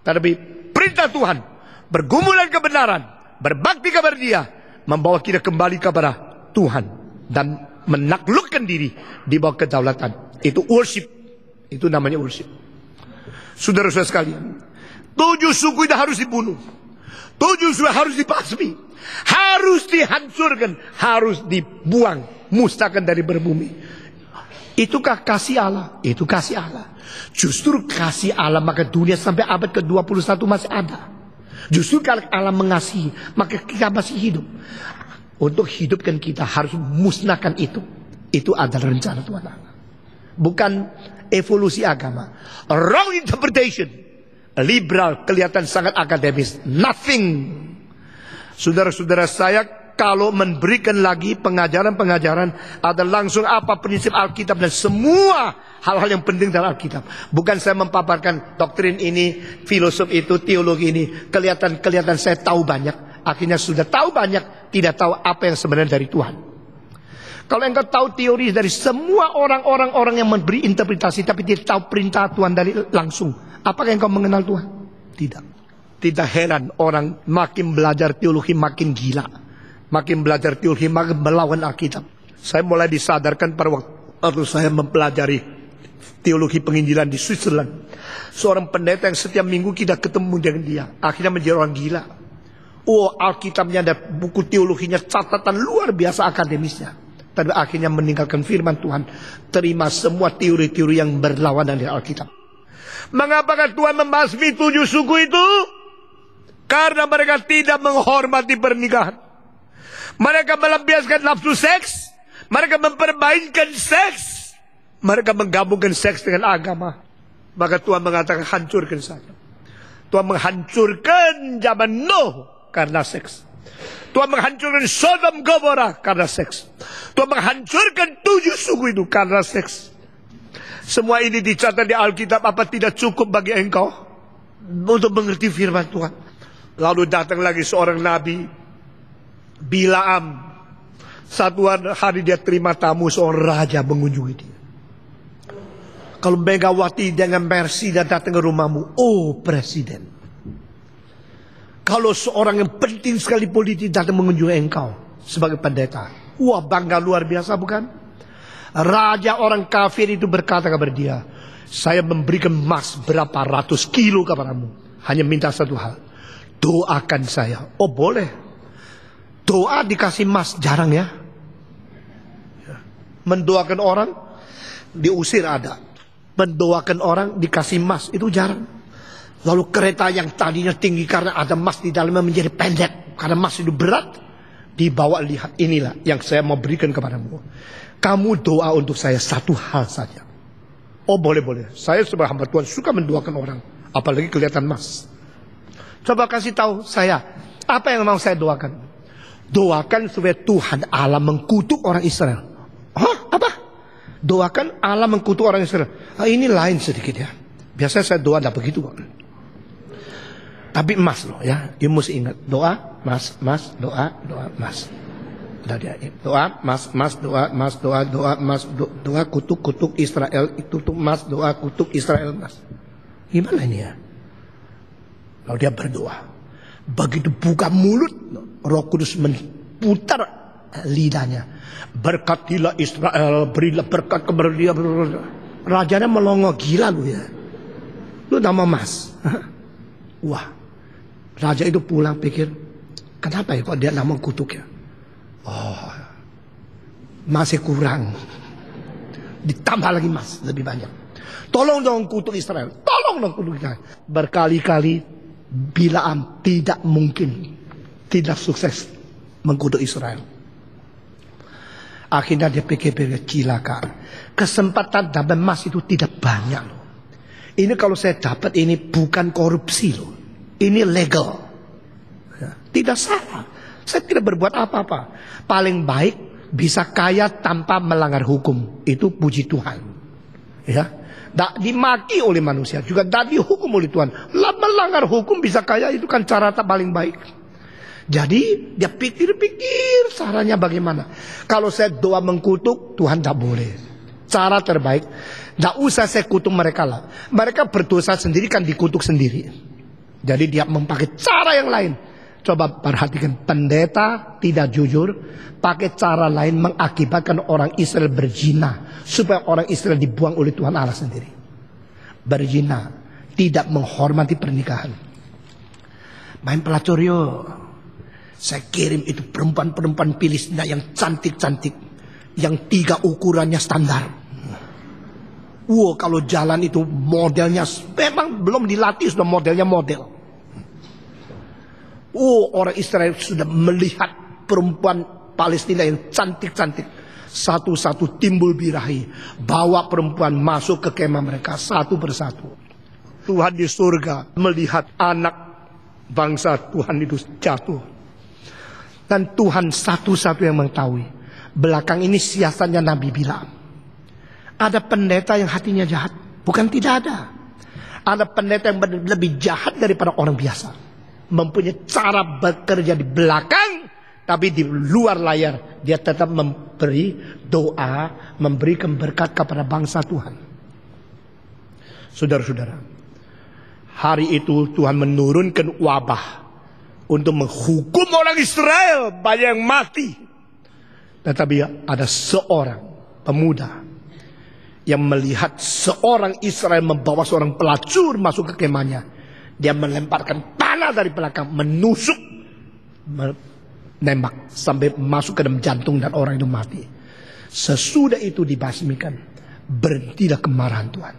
tapi perintah Tuhan, bergumulan kebenaran, berbakti kepada Dia, membawa kita kembali kepada Tuhan dan menaklukkan diri di bawah kedaulatan. Itu worship. Itu namanya worship. Saudara-saudara sekalian, 7 suku itu harus dibunuh, 7 suku harus dibasmi, harus dihancurkan, harus dibuang, musnahkan dari berbumi. Itukah kasih Allah? Itu kasih Allah. Justru kasih Allah maka dunia sampai abad ke-21 masih ada. Justru kalau Allah mengasihi, maka kita masih hidup. Untuk hidupkan kita harus musnahkan itu. Itu adalah rencana Tuhan Allah. Bukan evolusi agama. Wrong interpretation. Liberal, kelihatan sangat akademis. Nothing. Saudara-saudara saya, kalau memberikan lagi pengajaran-pengajaran, ada langsung apa prinsip Alkitab dan semua hal-hal yang penting dalam Alkitab. Bukan saya mempaparkan doktrin ini, filosof itu, teologi ini. Kelihatan saya tahu banyak. Akhirnya sudah tahu banyak, tidak tahu apa yang sebenarnya dari Tuhan. Kalau engkau tahu teori dari semua orang-orang yang memberi interpretasi, tapi tidak tahu perintah Tuhan dari langsung, apakah engkau mengenal Tuhan? Tidak. Tidak heran orang makin belajar teologi makin gila, makin belajar teologi makin melawan Alkitab. Saya mulai disadarkan pada waktu saya mempelajari teologi penginjilan di Switzerland. Seorang pendeta yang setiap minggu kita ketemu dengan dia, akhirnya menjadi orang gila. Oh, Alkitabnya ada buku teologinya, catatan luar biasa akademisnya. Tapi akhirnya meninggalkan firman Tuhan, terima semua teori-teori yang berlawanan dengan Alkitab. Mengapakah Tuhan membasmi 7 suku itu? Karena mereka tidak menghormati pernikahan. Mereka melampiaskan nafsu seks, mereka mempermainkan seks, mereka menggabungkan seks dengan agama. Maka Tuhan mengatakan hancurkan saja. Tuhan menghancurkan zaman Nuh karena seks. Tuhan menghancurkan Sodom Gomora karena seks. Tuhan menghancurkan 7 suku itu karena seks. Semua ini dicatat di Alkitab. Apa tidak cukup bagi engkau untuk mengerti firman Tuhan? Lalu datang lagi seorang nabi, Bilaam. Satu hari dia terima tamu, seorang raja mengunjungi dia. Kalau Megawati dengan Mercy datang ke rumahmu, oh presiden. Kalau seorang yang penting sekali politik datang mengunjungi engkau sebagai pendeta, wah bangga luar biasa bukan? Raja orang kafir itu berkata kepada dia, saya memberikan emas berapa ratus kilo kepadamu, hanya minta satu hal, doakan saya. Oh boleh, doa dikasih emas jarang ya. Mendoakan orang diusir ada, mendoakan orang dikasih emas itu jarang. Lalu kereta yang tadinya tinggi karena ada emas di dalamnya menjadi pendek. Karena emas itu berat. Dibawa, lihat inilah yang saya mau berikan kepadamu. Kamu doa untuk saya satu hal saja. Oh boleh. Saya sebagai hamba Tuhan suka mendoakan orang. Apalagi kelihatan emas. Coba kasih tahu saya. Apa yang mau saya doakan? Doakan supaya Tuhan Allah mengkutuk orang Israel. Hah? Apa? Doakan Allah mengkutuk orang Israel. Nah, ini lain sedikit ya. Biasanya saya doa tidak begitu kok. Tapi emas loh ya, you mesti ingat doa, emas, doa, emas. Doa, emas, doa, emas, doa, kutuk Israel, itu emas, doa, kutuk Israel, emas. Gimana ini ya? Lalu dia berdoa. Begitu buka mulut, Roh Kudus memutar lidahnya. Berkatilah Israel, berilah berkat kepada dia. Rajanya melongo, gila lu ya. Lu nama Mas. Wah, raja itu pulang pikir, kenapa ya kok dia nama kutuk ya? Oh, masih kurang. Ditambah lagi Mas, lebih banyak. Tolong dong kutuk Israel. Tolong dong kutuk Israel. Berkali-kali Bilaam tidak mungkin, tidak sukses mengkutuk Israel. Akhirnya dia pikir-pikir, cilaka. Kesempatan dapat emas itu tidak banyak loh. Ini kalau saya dapat ini bukan korupsi loh. Ini legal. Ya, tidak salah. Saya tidak berbuat apa-apa. Paling baik bisa kaya tanpa melanggar hukum. Itu puji Tuhan. Ya, tak dimaki oleh manusia, juga tak dihukum oleh Tuhan. Melanggar hukum bisa kaya itu kan cara tak paling baik. Jadi dia pikir-pikir caranya bagaimana. Kalau saya doa mengkutuk, Tuhan tak boleh. Cara terbaik, tak usah saya kutuk mereka lah. Mereka berdosa sendiri kan dikutuk sendiri. Jadi dia memakai cara yang lain. Coba perhatikan, pendeta tidak jujur, pakai cara lain mengakibatkan orang Israel berzina, supaya orang Israel dibuang oleh Tuhan Allah sendiri. Berzina, tidak menghormati pernikahan. Main pelacur yo. Saya kirim itu perempuan-perempuan Filistina yang cantik-cantik, yang 3 ukurannya standar. Wow, kalau jalan itu modelnya memang belum dilatih, sudah modelnya model. Orang Israel sudah melihat perempuan Palestina yang cantik-cantik. Satu-satu timbul birahi. Bawa perempuan masuk ke kemah mereka satu persatu. Tuhan di surga melihat anak bangsa Tuhan itu jatuh. Dan Tuhan satu-satu yang mengetahui. Belakang ini siasatnya Nabi Bilaam. Ada pendeta yang hatinya jahat. Bukan tidak ada. Ada pendeta yang lebih jahat daripada orang biasa. Mempunyai cara bekerja di belakang, tapi di luar layar dia tetap memberi doa, memberikan berkat kepada bangsa Tuhan. Saudara-saudara, hari itu Tuhan menurunkan wabah untuk menghukum orang Israel, banyak yang mati. Tetapi ada seorang pemuda yang melihat seorang Israel membawa seorang pelacur masuk ke kemahnya. Dia melemparkan panah dari belakang, menusuk, menembak sampai masuk ke dalam jantung dan orang itu mati. Sesudah itu dibasmikan, berhentilah kemarahan Tuhan.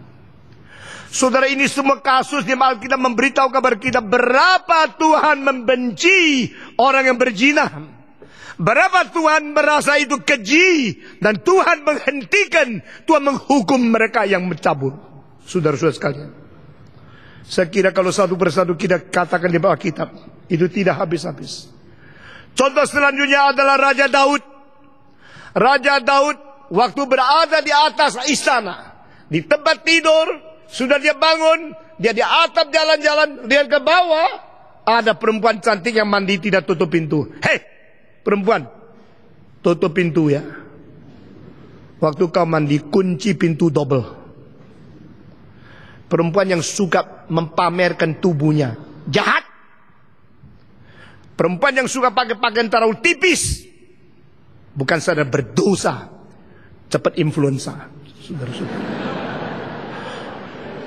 Saudara, ini semua kasus di Alkitab memberitahu kabar kita berapa Tuhan membenci orang yang berzina. Berapa Tuhan merasa itu keji dan Tuhan menghentikan, Tuhan menghukum mereka yang mencabut. Saudara-saudara sekalian, saya kira kalau satu persatu kita katakan di bawah kitab, itu tidak habis-habis. Contoh selanjutnya adalah Raja Daud. Raja Daud waktu berada di atas istana, di tempat tidur, sudah dia bangun, dia di atap jalan-jalan, lihat ke bawah, ada perempuan cantik yang mandi tidak tutup pintu. Hei, perempuan, tutup pintu ya. Waktu kau mandi, kunci pintu double. Perempuan yang suka mempamerkan tubuhnya, jahat. Perempuan yang suka pakai pakaian terlalu tipis, bukan saja berdosa, cepat influenza. Saudara-saudara,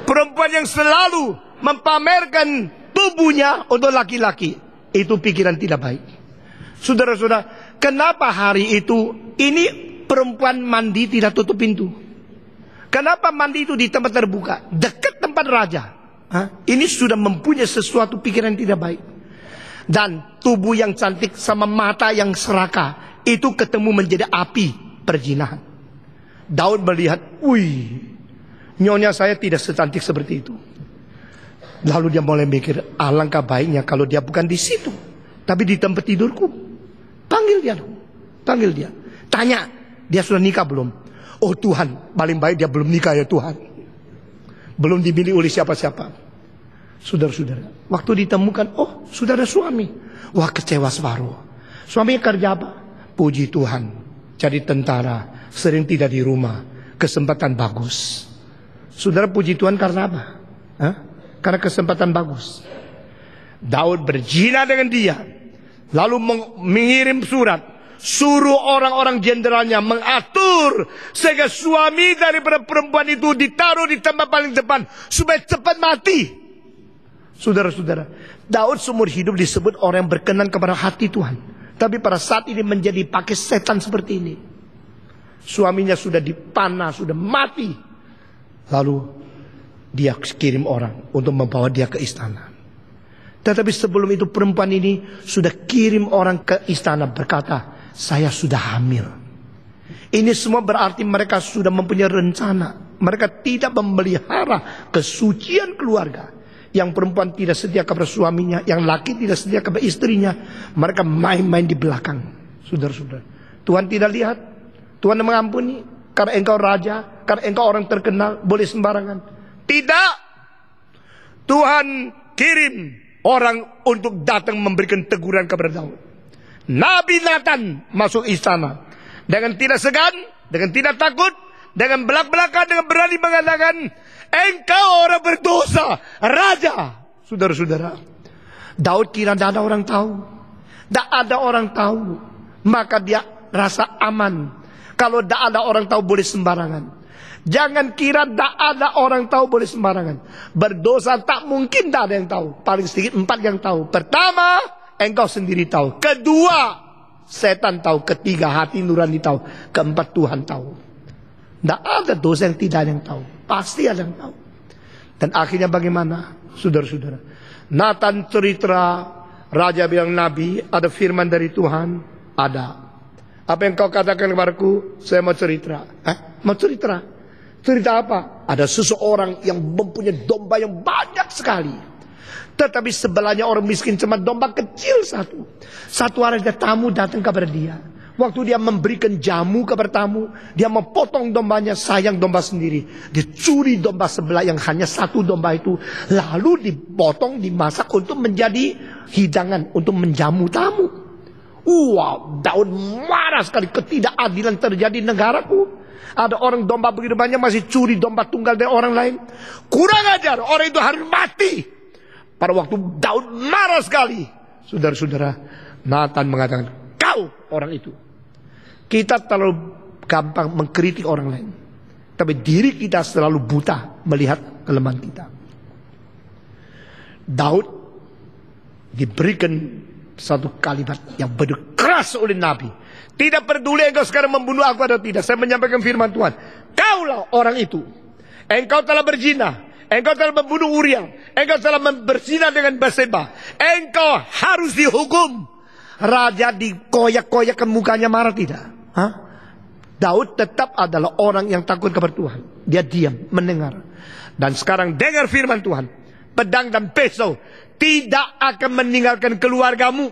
perempuan yang selalu mempamerkan tubuhnya untuk laki-laki, itu pikiran tidak baik. Saudara-saudara, kenapa hari itu ini perempuan mandi tidak tutup pintu? Kenapa mandi itu di tempat terbuka, dekat tempat raja? Ini sudah mempunyai sesuatu pikiran tidak baik. Dan tubuh yang cantik sama mata yang serakah, itu ketemu menjadi api perzinahan. Daud melihat, wih, nyonya saya tidak secantik seperti itu. Lalu dia mulai mikir, alangkah baiknya kalau dia bukan di situ, tapi di tempat tidurku. Panggil dia dong, panggil dia. Tanya, dia sudah nikah belum? Oh Tuhan, paling baik dia belum nikah ya Tuhan. Belum dimiliki oleh siapa-siapa. Saudara-saudara, waktu ditemukan, oh sudah ada suami. Wah, kecewa separuh. Suaminya kerja apa? Puji Tuhan, jadi tentara, sering tidak di rumah. Kesempatan bagus. Saudara, puji Tuhan karena apa? Karena kesempatan bagus. Daud berzina dengan dia, lalu mengirim surat, suruh orang-orang jenderalnya mengatur sehingga suami daripada perempuan itu ditaruh di tempat paling depan supaya cepat mati. Saudara-saudara, Daud seumur hidup disebut orang yang berkenan kepada hati Tuhan, tapi pada saat ini menjadi pakai setan seperti ini. Suaminya sudah dipanah, sudah mati, lalu dia kirim orang untuk membawa dia ke istana. Tetapi sebelum itu perempuan ini sudah kirim orang ke istana berkata, saya sudah hamil. Ini semua berarti mereka sudah mempunyai rencana. Mereka tidak memelihara kesucian keluarga. Yang perempuan tidak setia kepada suaminya, yang laki tidak setia kepada istrinya. Mereka main-main di belakang. Saudara-saudara, Tuhan tidak lihat. Tuhan mengampuni karena engkau raja, karena engkau orang terkenal, boleh sembarangan. Tidak. Tuhan kirim orang untuk datang memberikan teguran kepada Daud. Nabi Nathan masuk istana dengan tidak segan, dengan tidak takut, dengan belak-belakan, dengan berani mengatakan, engkau orang berdosa, raja. Saudara-saudara, Daud kira tidak ada orang tahu. Tidak ada orang tahu, maka dia rasa aman. Kalau tidak ada orang tahu boleh sembarangan. Jangan kira tak ada orang tahu boleh sembarangan. Berdosa tak mungkin tak ada yang tahu. Paling sedikit 4 yang tahu. Pertama, engkau sendiri tahu. Kedua, setan tahu. Ketiga, hati nurani tahu. Keempat, Tuhan tahu. Tak ada dosa yang tidak ada yang tahu. Pasti ada yang tahu. Dan akhirnya bagaimana? Saudara-saudara, Nathan cerita, raja bilang nabi, ada firman dari Tuhan. Ada. Apa yang kau katakan kepadaku? Saya mau cerita. Mau cerita? Cerita apa? Ada seseorang yang mempunyai domba yang banyak sekali. Tetapi sebelahnya orang miskin cuma domba kecil satu. Satu hari ada tamu datang kepada dia. Waktu dia memberikan jamu kepada tamu, dia memotong dombanya, sayang domba sendiri. Dia curi domba sebelah yang hanya satu domba itu. Lalu dipotong, dimasak untuk menjadi hidangan, untuk menjamu tamu. Wow, Daud marah sekali, ketidakadilan terjadi di negaraku. Ada orang domba begitu banyak masih curi domba tunggal dari orang lain. Kurang ajar, orang itu harus mati. Pada waktu Daud marah sekali, saudara-saudara, Nathan mengatakan, kau orang itu. Kita terlalu gampang mengkritik orang lain, tapi diri kita selalu buta melihat kelemahan kita. Daud diberikan satu kalimat yang begitu keras oleh Nabi. Tidak peduli engkau sekarang membunuh aku atau tidak, saya menyampaikan firman Tuhan. Kaulah orang itu. Engkau telah berzina, engkau telah membunuh Uria, engkau telah berzina dengan Batseba. Engkau harus dihukum. Raja dikoyak-koyakkan mukanya, marah tidak? Daud tetap adalah orang yang takut kepada Tuhan. Dia diam, mendengar. Dan sekarang dengar firman Tuhan. Pedang dan pisau tidak akan meninggalkan keluargamu.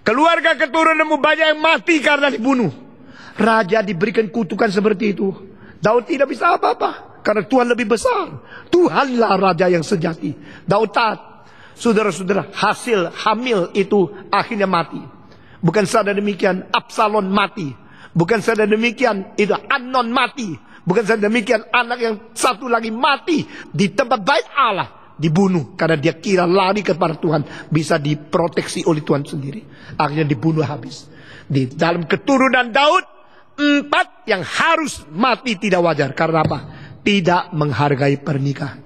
Keluarga keturunanmu banyak yang mati karena dibunuh. Raja diberikan kutukan seperti itu. Daud tidak bisa apa-apa, karena Tuhan lebih besar. Tuhanlah raja yang sejati. Daud taat. Saudara-saudara, hasil hamil itu akhirnya mati. Bukan saja demikian, Absalom mati. Bukan saja demikian, itu Amnon mati. Bukan saja demikian, anak yang satu lagi mati di tempat bait Allah. Dibunuh karena dia kira lari kepada Tuhan bisa diproteksi oleh Tuhan sendiri. Akhirnya dibunuh habis. Di dalam keturunan Daud, 4 yang harus mati tidak wajar. Karena apa? Tidak menghargai pernikahan.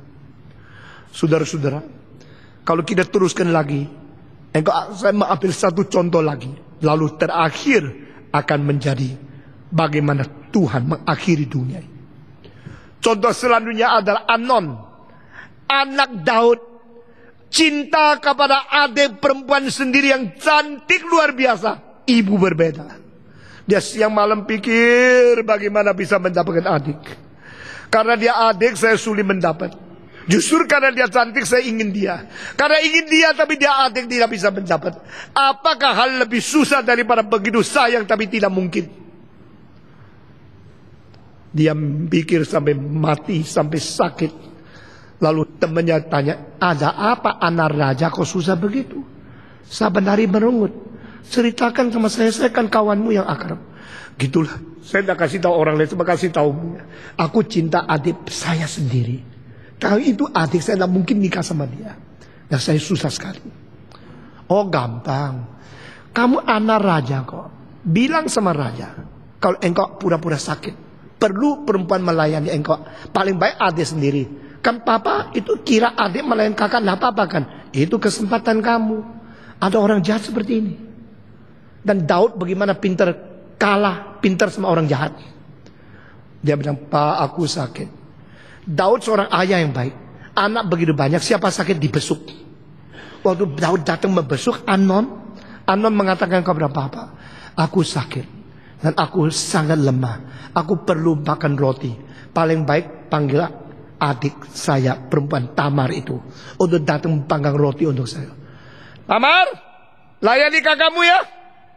Saudara-saudara, kalau kita teruskan lagi, saya mengambil satu contoh lagi, lalu terakhir akan menjadi bagaimana Tuhan mengakhiri dunia. Contoh selanjutnya adalah Amnon, anak Daud, cinta kepada adik perempuan sendiri yang cantik luar biasa. Ibu berbeda. Dia siang malam pikir bagaimana bisa mendapatkan adik. Karena dia adik, saya sulit mendapat. Justru karena dia cantik, saya ingin dia. Karena ingin dia, tapi dia adik, tidak bisa mendapat. Apakah hal lebih susah daripada begitu sayang tapi tidak mungkin? Dia pikir sampai mati, sampai sakit. Lalu temannya tanya, ada apa anak raja kok susah begitu? Saban hari merungut. Ceritakan sama saya kan kawanmu yang akrab. Gitulah, saya tidak kasih tahu orang lain, saya kasih tahu. Aku cinta adik saya sendiri. Kalau itu adik saya tidak mungkin nikah sama dia. Dan saya susah sekali. Oh gampang. Kamu anak raja kok. Bilang sama raja, kalau engkau pura-pura sakit, perlu perempuan melayani engkau. Paling baik adik sendiri. Kan papa itu kira adik melayani kakak, nggak apa-apa kan? Itu kesempatan kamu. Ada orang jahat seperti ini. Dan Daud bagaimana pintar kalah, pintar sama orang jahat. Dia bilang, Pak aku sakit. Daud seorang ayah yang baik. Anak begitu banyak, siapa sakit dibesuk. Waktu Daud datang membesuk Amnon, Amnon mengatakan kepada papa, aku sakit dan aku sangat lemah. Aku perlu makan roti. Paling baik panggil adik saya perempuan Tamar itu untuk datang panggang roti untuk saya. Tamar, layani kakakmu ya.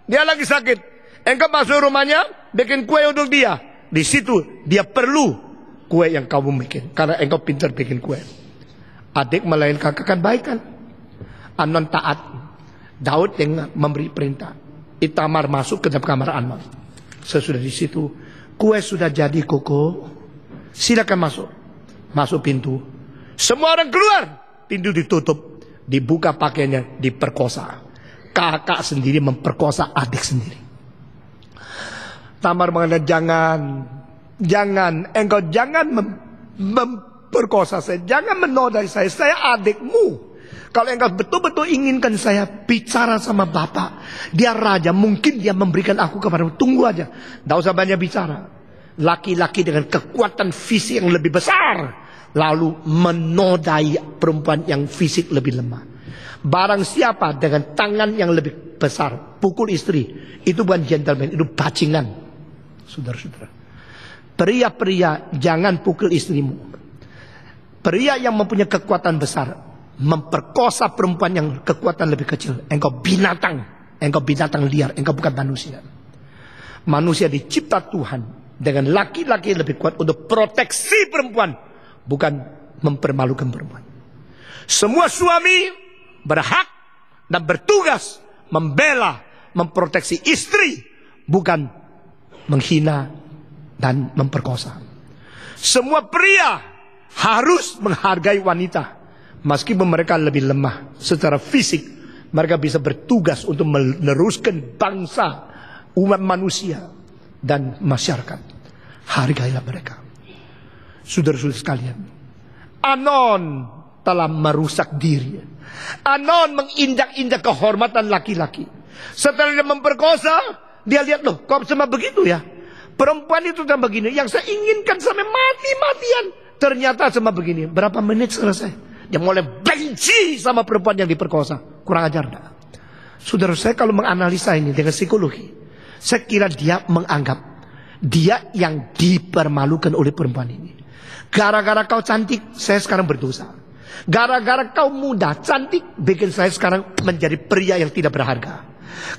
Dia lagi sakit. Engkau masuk rumahnya, bikin kue untuk dia. Di situ dia perlu kue yang kamu bikin, karena engkau pintar bikin kue. Adik melayani kakak kan baik kan? Amnon taat. Daud yang memberi perintah. Itamar masuk ke dalam kamar Amnon. Sesudah di situ, kue sudah jadi koko. Silakan masuk. Masuk pintu. Semua orang keluar. Pintu ditutup. Dibuka pakaiannya, diperkosa. Kakak sendiri memperkosa adik sendiri. Tamar mengatakan, jangan, engkau jangan memperkosa saya, jangan menodai saya adikmu. Kalau engkau betul-betul inginkan saya bicara sama bapak, dia raja, mungkin dia memberikan aku kepadamu. Tunggu aja, tidak usah banyak bicara. Laki-laki dengan kekuatan fisik yang lebih besar, lalu menodai perempuan yang fisik lebih lemah. Barang siapa dengan tangan yang lebih besar pukul istri, itu bukan gentleman, itu bajingan. Saudara-saudara, pria-pria jangan pukul istrimu. Pria yang mempunyai kekuatan besar memperkosa perempuan yang kekuatan lebih kecil, engkau binatang liar, engkau bukan manusia. Manusia dicipta Tuhan dengan laki-laki yang lebih kuat untuk proteksi perempuan, bukan mempermalukan perempuan. Semua suami berhak dan bertugas membela, memproteksi istri, bukan menghina dan memperkosa. Semua pria harus menghargai wanita. Meskipun mereka lebih lemah secara fisik, mereka bisa bertugas untuk meneruskan bangsa, umat manusia, dan masyarakat. Hargailah mereka. Saudara-saudara sekalian, Amnon telah merusak diri. Amnon menginjak-injak kehormatan laki-laki. Setelah dia memperkosa, dia lihat, loh kok sama begitu ya. Perempuan itu sama begini, yang saya inginkan sampai mati-matian, ternyata sama begini. Berapa menit selesai? Dia mulai benci sama perempuan yang diperkosa. Kurang ajar enggak? Saudara, saya kalau menganalisa ini dengan psikologi, saya kira dia menganggap dia yang dipermalukan oleh perempuan ini. Gara-gara kau cantik, saya sekarang berdosa. Gara-gara kau muda, cantik, bikin saya sekarang menjadi pria yang tidak berharga.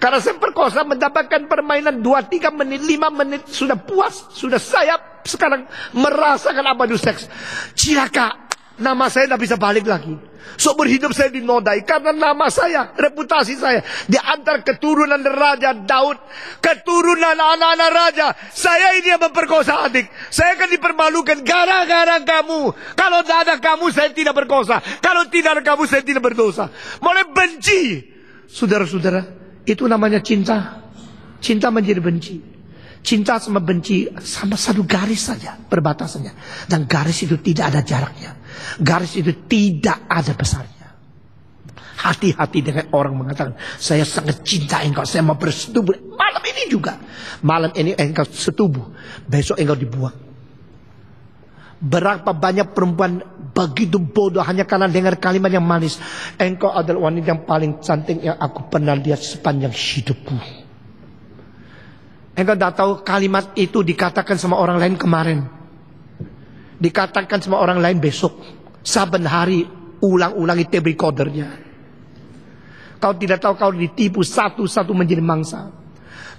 Karena saya perkosa, mendapatkan permainan 2-3 menit, 5 menit, sudah puas, sudah saya sekarang merasakan apa itu seks. Cilaka. Nama saya tidak bisa balik lagi. Seumur hidup saya dinodai karena nama saya, reputasi saya di antara keturunan Raja Daud, keturunan anak-anak raja. Saya ini yang memperkosa adik. Saya akan dipermalukan gara-gara kamu. Kalau tidak ada kamu, saya tidak berkosa. Kalau tidak ada kamu, saya tidak berdosa. Mulai benci. Saudara-saudara, itu namanya cinta. Cinta menjadi benci. Cinta sama benci sama satu garis saja perbatasannya. Dan garis itu tidak ada jaraknya. Garis itu tidak ada besarnya. Hati-hati dengan orang mengatakan, saya sangat cinta engkau, saya mau bersetubuh. Malam ini juga. Malam ini engkau setubuh, besok engkau dibuang. Berapa banyak perempuan begitu bodoh hanya karena dengar kalimat yang manis. Engkau adalah wanita yang paling cantik yang aku pernah lihat sepanjang hidupku. Engkau tidak tahu kalimat itu dikatakan sama orang lain kemarin, dikatakan sama orang lain besok. Saben hari ulang-ulangi tape recordernya. Kau tidak tahu kau ditipu satu-satu menjadi mangsa.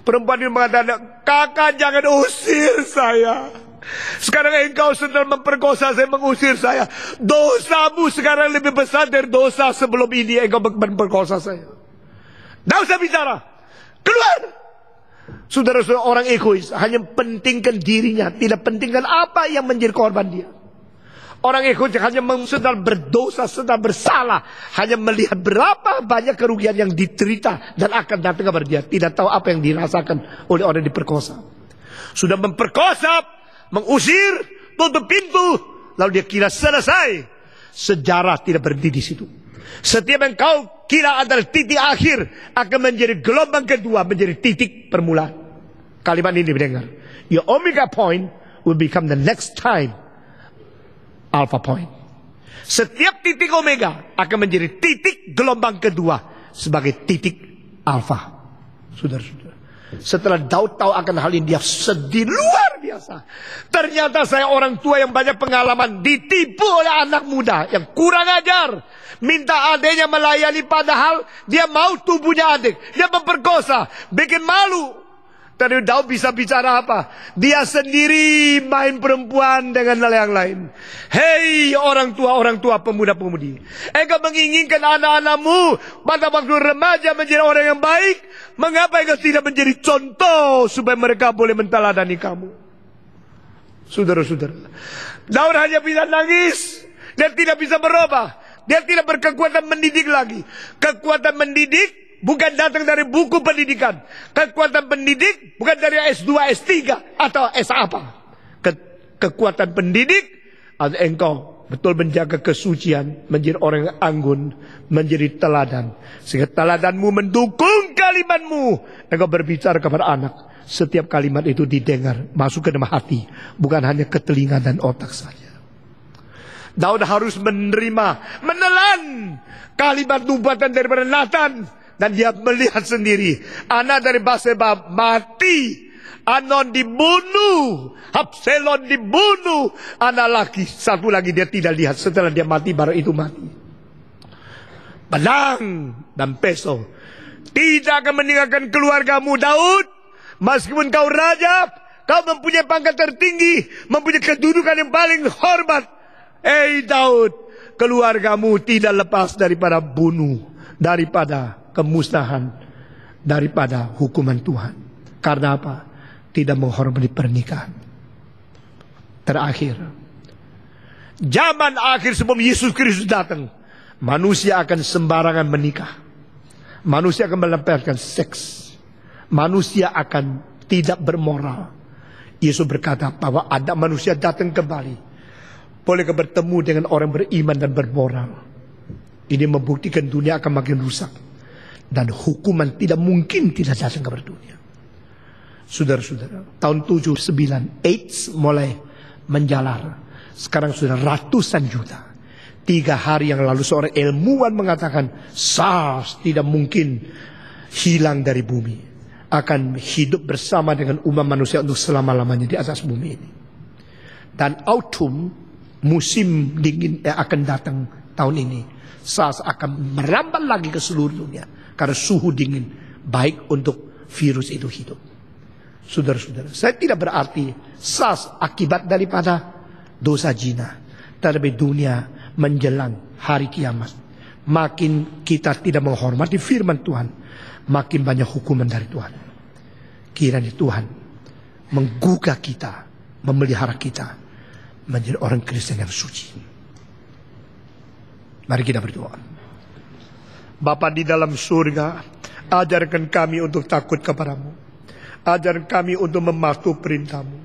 Perempuan itu mengatakan, kakak jangan usir saya. Sekarang engkau sedang memperkosa saya, mengusir saya. Dosamu sekarang lebih besar dari dosa sebelum ini engkau memperkosa saya. Tidak usah bicara, keluar. Saudara-saudara, orang egois hanya pentingkan dirinya, tidak pentingkan apa yang menjadi korban dia. Orang Yahudi hanya sedang berdosa, sedang bersalah, hanya melihat berapa banyak kerugian yang diterita dan akan datang kepada dia. Tidak tahu apa yang dirasakan oleh orang yang diperkosa. Sudah memperkosa, mengusir, tutup pintu, lalu dia kira selesai. Sejarah tidak berhenti di situ. Setiap yang kau kira adalah titik akhir akan menjadi gelombang kedua, menjadi titik permulaan. Kalimat ini didengar. Your omega point will become the next time alpha point. Setiap titik omega akan menjadi titik gelombang kedua sebagai titik alpha. Saudara-saudara, setelah Daud tahu akan hal ini, dia sedih luar biasa. Ternyata saya orang tua yang banyak pengalaman ditipu oleh anak muda yang kurang ajar. Minta adiknya melayani padahal dia mau tubuhnya adik. Dia memperkosa, bikin malu. Tadi Daud bisa bicara apa? Dia sendiri main perempuan dengan yang lain. Hei orang tua pemuda-pemudi, engkau menginginkan anak-anakmu pada waktu remaja menjadi orang yang baik. Mengapa engkau tidak menjadi contoh supaya mereka boleh menteladani kamu? Saudara-saudara, Daud hanya bisa nangis. Dia tidak bisa berubah. Dia tidak berkekuatan mendidik lagi. Kekuatan mendidik bukan datang dari buku pendidikan. Kekuatan pendidik bukan dari S2, S3 atau S apa. Kekuatan pendidik adalah engkau betul menjaga kesucian, menjadi orang yang anggun, menjadi teladan. Sehingga teladanmu mendukung kalimatmu. Engkau berbicara kepada anak. Setiap kalimat itu didengar, masuk ke dalam hati, bukan hanya ke telinga dan otak saja. Daud harus menelan kalimat nubuatan daripada Nathan. Dan dia melihat sendiri, anak dari Batseba mati, Anon dibunuh, Absalom dibunuh, anak laki satu lagi dia tidak lihat. Setelah dia mati, baru itu mati. Pedang dan pisau tidak akan meninggalkan keluargamu Daud. Meskipun kau raja, kau mempunyai pangkat tertinggi, mempunyai kedudukan yang paling hormat. Daud, keluargamu tidak lepas daripada bunuh, daripada kemusnahan, daripada hukuman Tuhan. Karena apa? Tidak menghormati pernikahan. Terakhir, zaman akhir sebelum Yesus Kristus datang, manusia akan sembarangan menikah. Manusia akan melampiaskan seks. Manusia akan tidak bermoral. Yesus berkata bahwa ada manusia datang kembali, boleh bertemu dengan orang beriman dan bermoral. Ini membuktikan dunia akan makin rusak. Dan hukuman tidak mungkin tidak datang kepada dunia. Saudara-saudara, tahun 79 AIDS mulai menjalar. Sekarang sudah ratusan juta. 3 hari yang lalu seorang ilmuwan mengatakan SARS tidak mungkin hilang dari bumi. Akan hidup bersama dengan umat manusia untuk selama-lamanya di atas bumi ini. Dan autumn, musim dingin yang akan datang tahun ini, SARS akan merambat lagi ke seluruh dunia. Karena suhu dingin baik untuk virus itu hidup. Saudara-saudara, saya tidak berarti SARS akibat daripada dosa zina. Tetapi dunia menjelang hari kiamat, makin kita tidak menghormati firman Tuhan, makin banyak hukuman dari Tuhan. Kiranya Tuhan menggugah kita, memelihara kita menjadi orang Kristen yang suci. Mari kita berdoa. Bapa di dalam surga, ajarkan kami untuk takut kepadamu. Ajarkan kami untuk mematuhi perintah-Mu.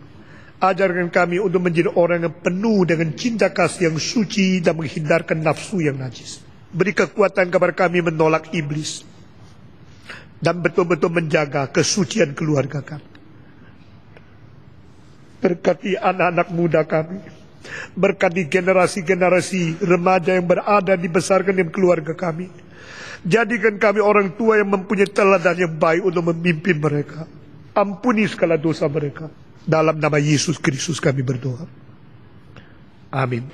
Ajarkan kami untuk menjadi orang yang penuh dengan cinta kasih yang suci dan menghindarkan nafsu yang najis. Beri kekuatan kepada kami menolak iblis dan betul-betul menjaga kesucian keluarga kami. Berkati anak-anak muda kami. Berkati generasi-generasi remaja yang berada dibesarkan di keluarga kami. Jadikan kami orang tua yang mempunyai teladan yang baik untuk memimpin mereka. Ampuni segala dosa mereka. Dalam nama Yesus Kristus kami berdoa. Amin.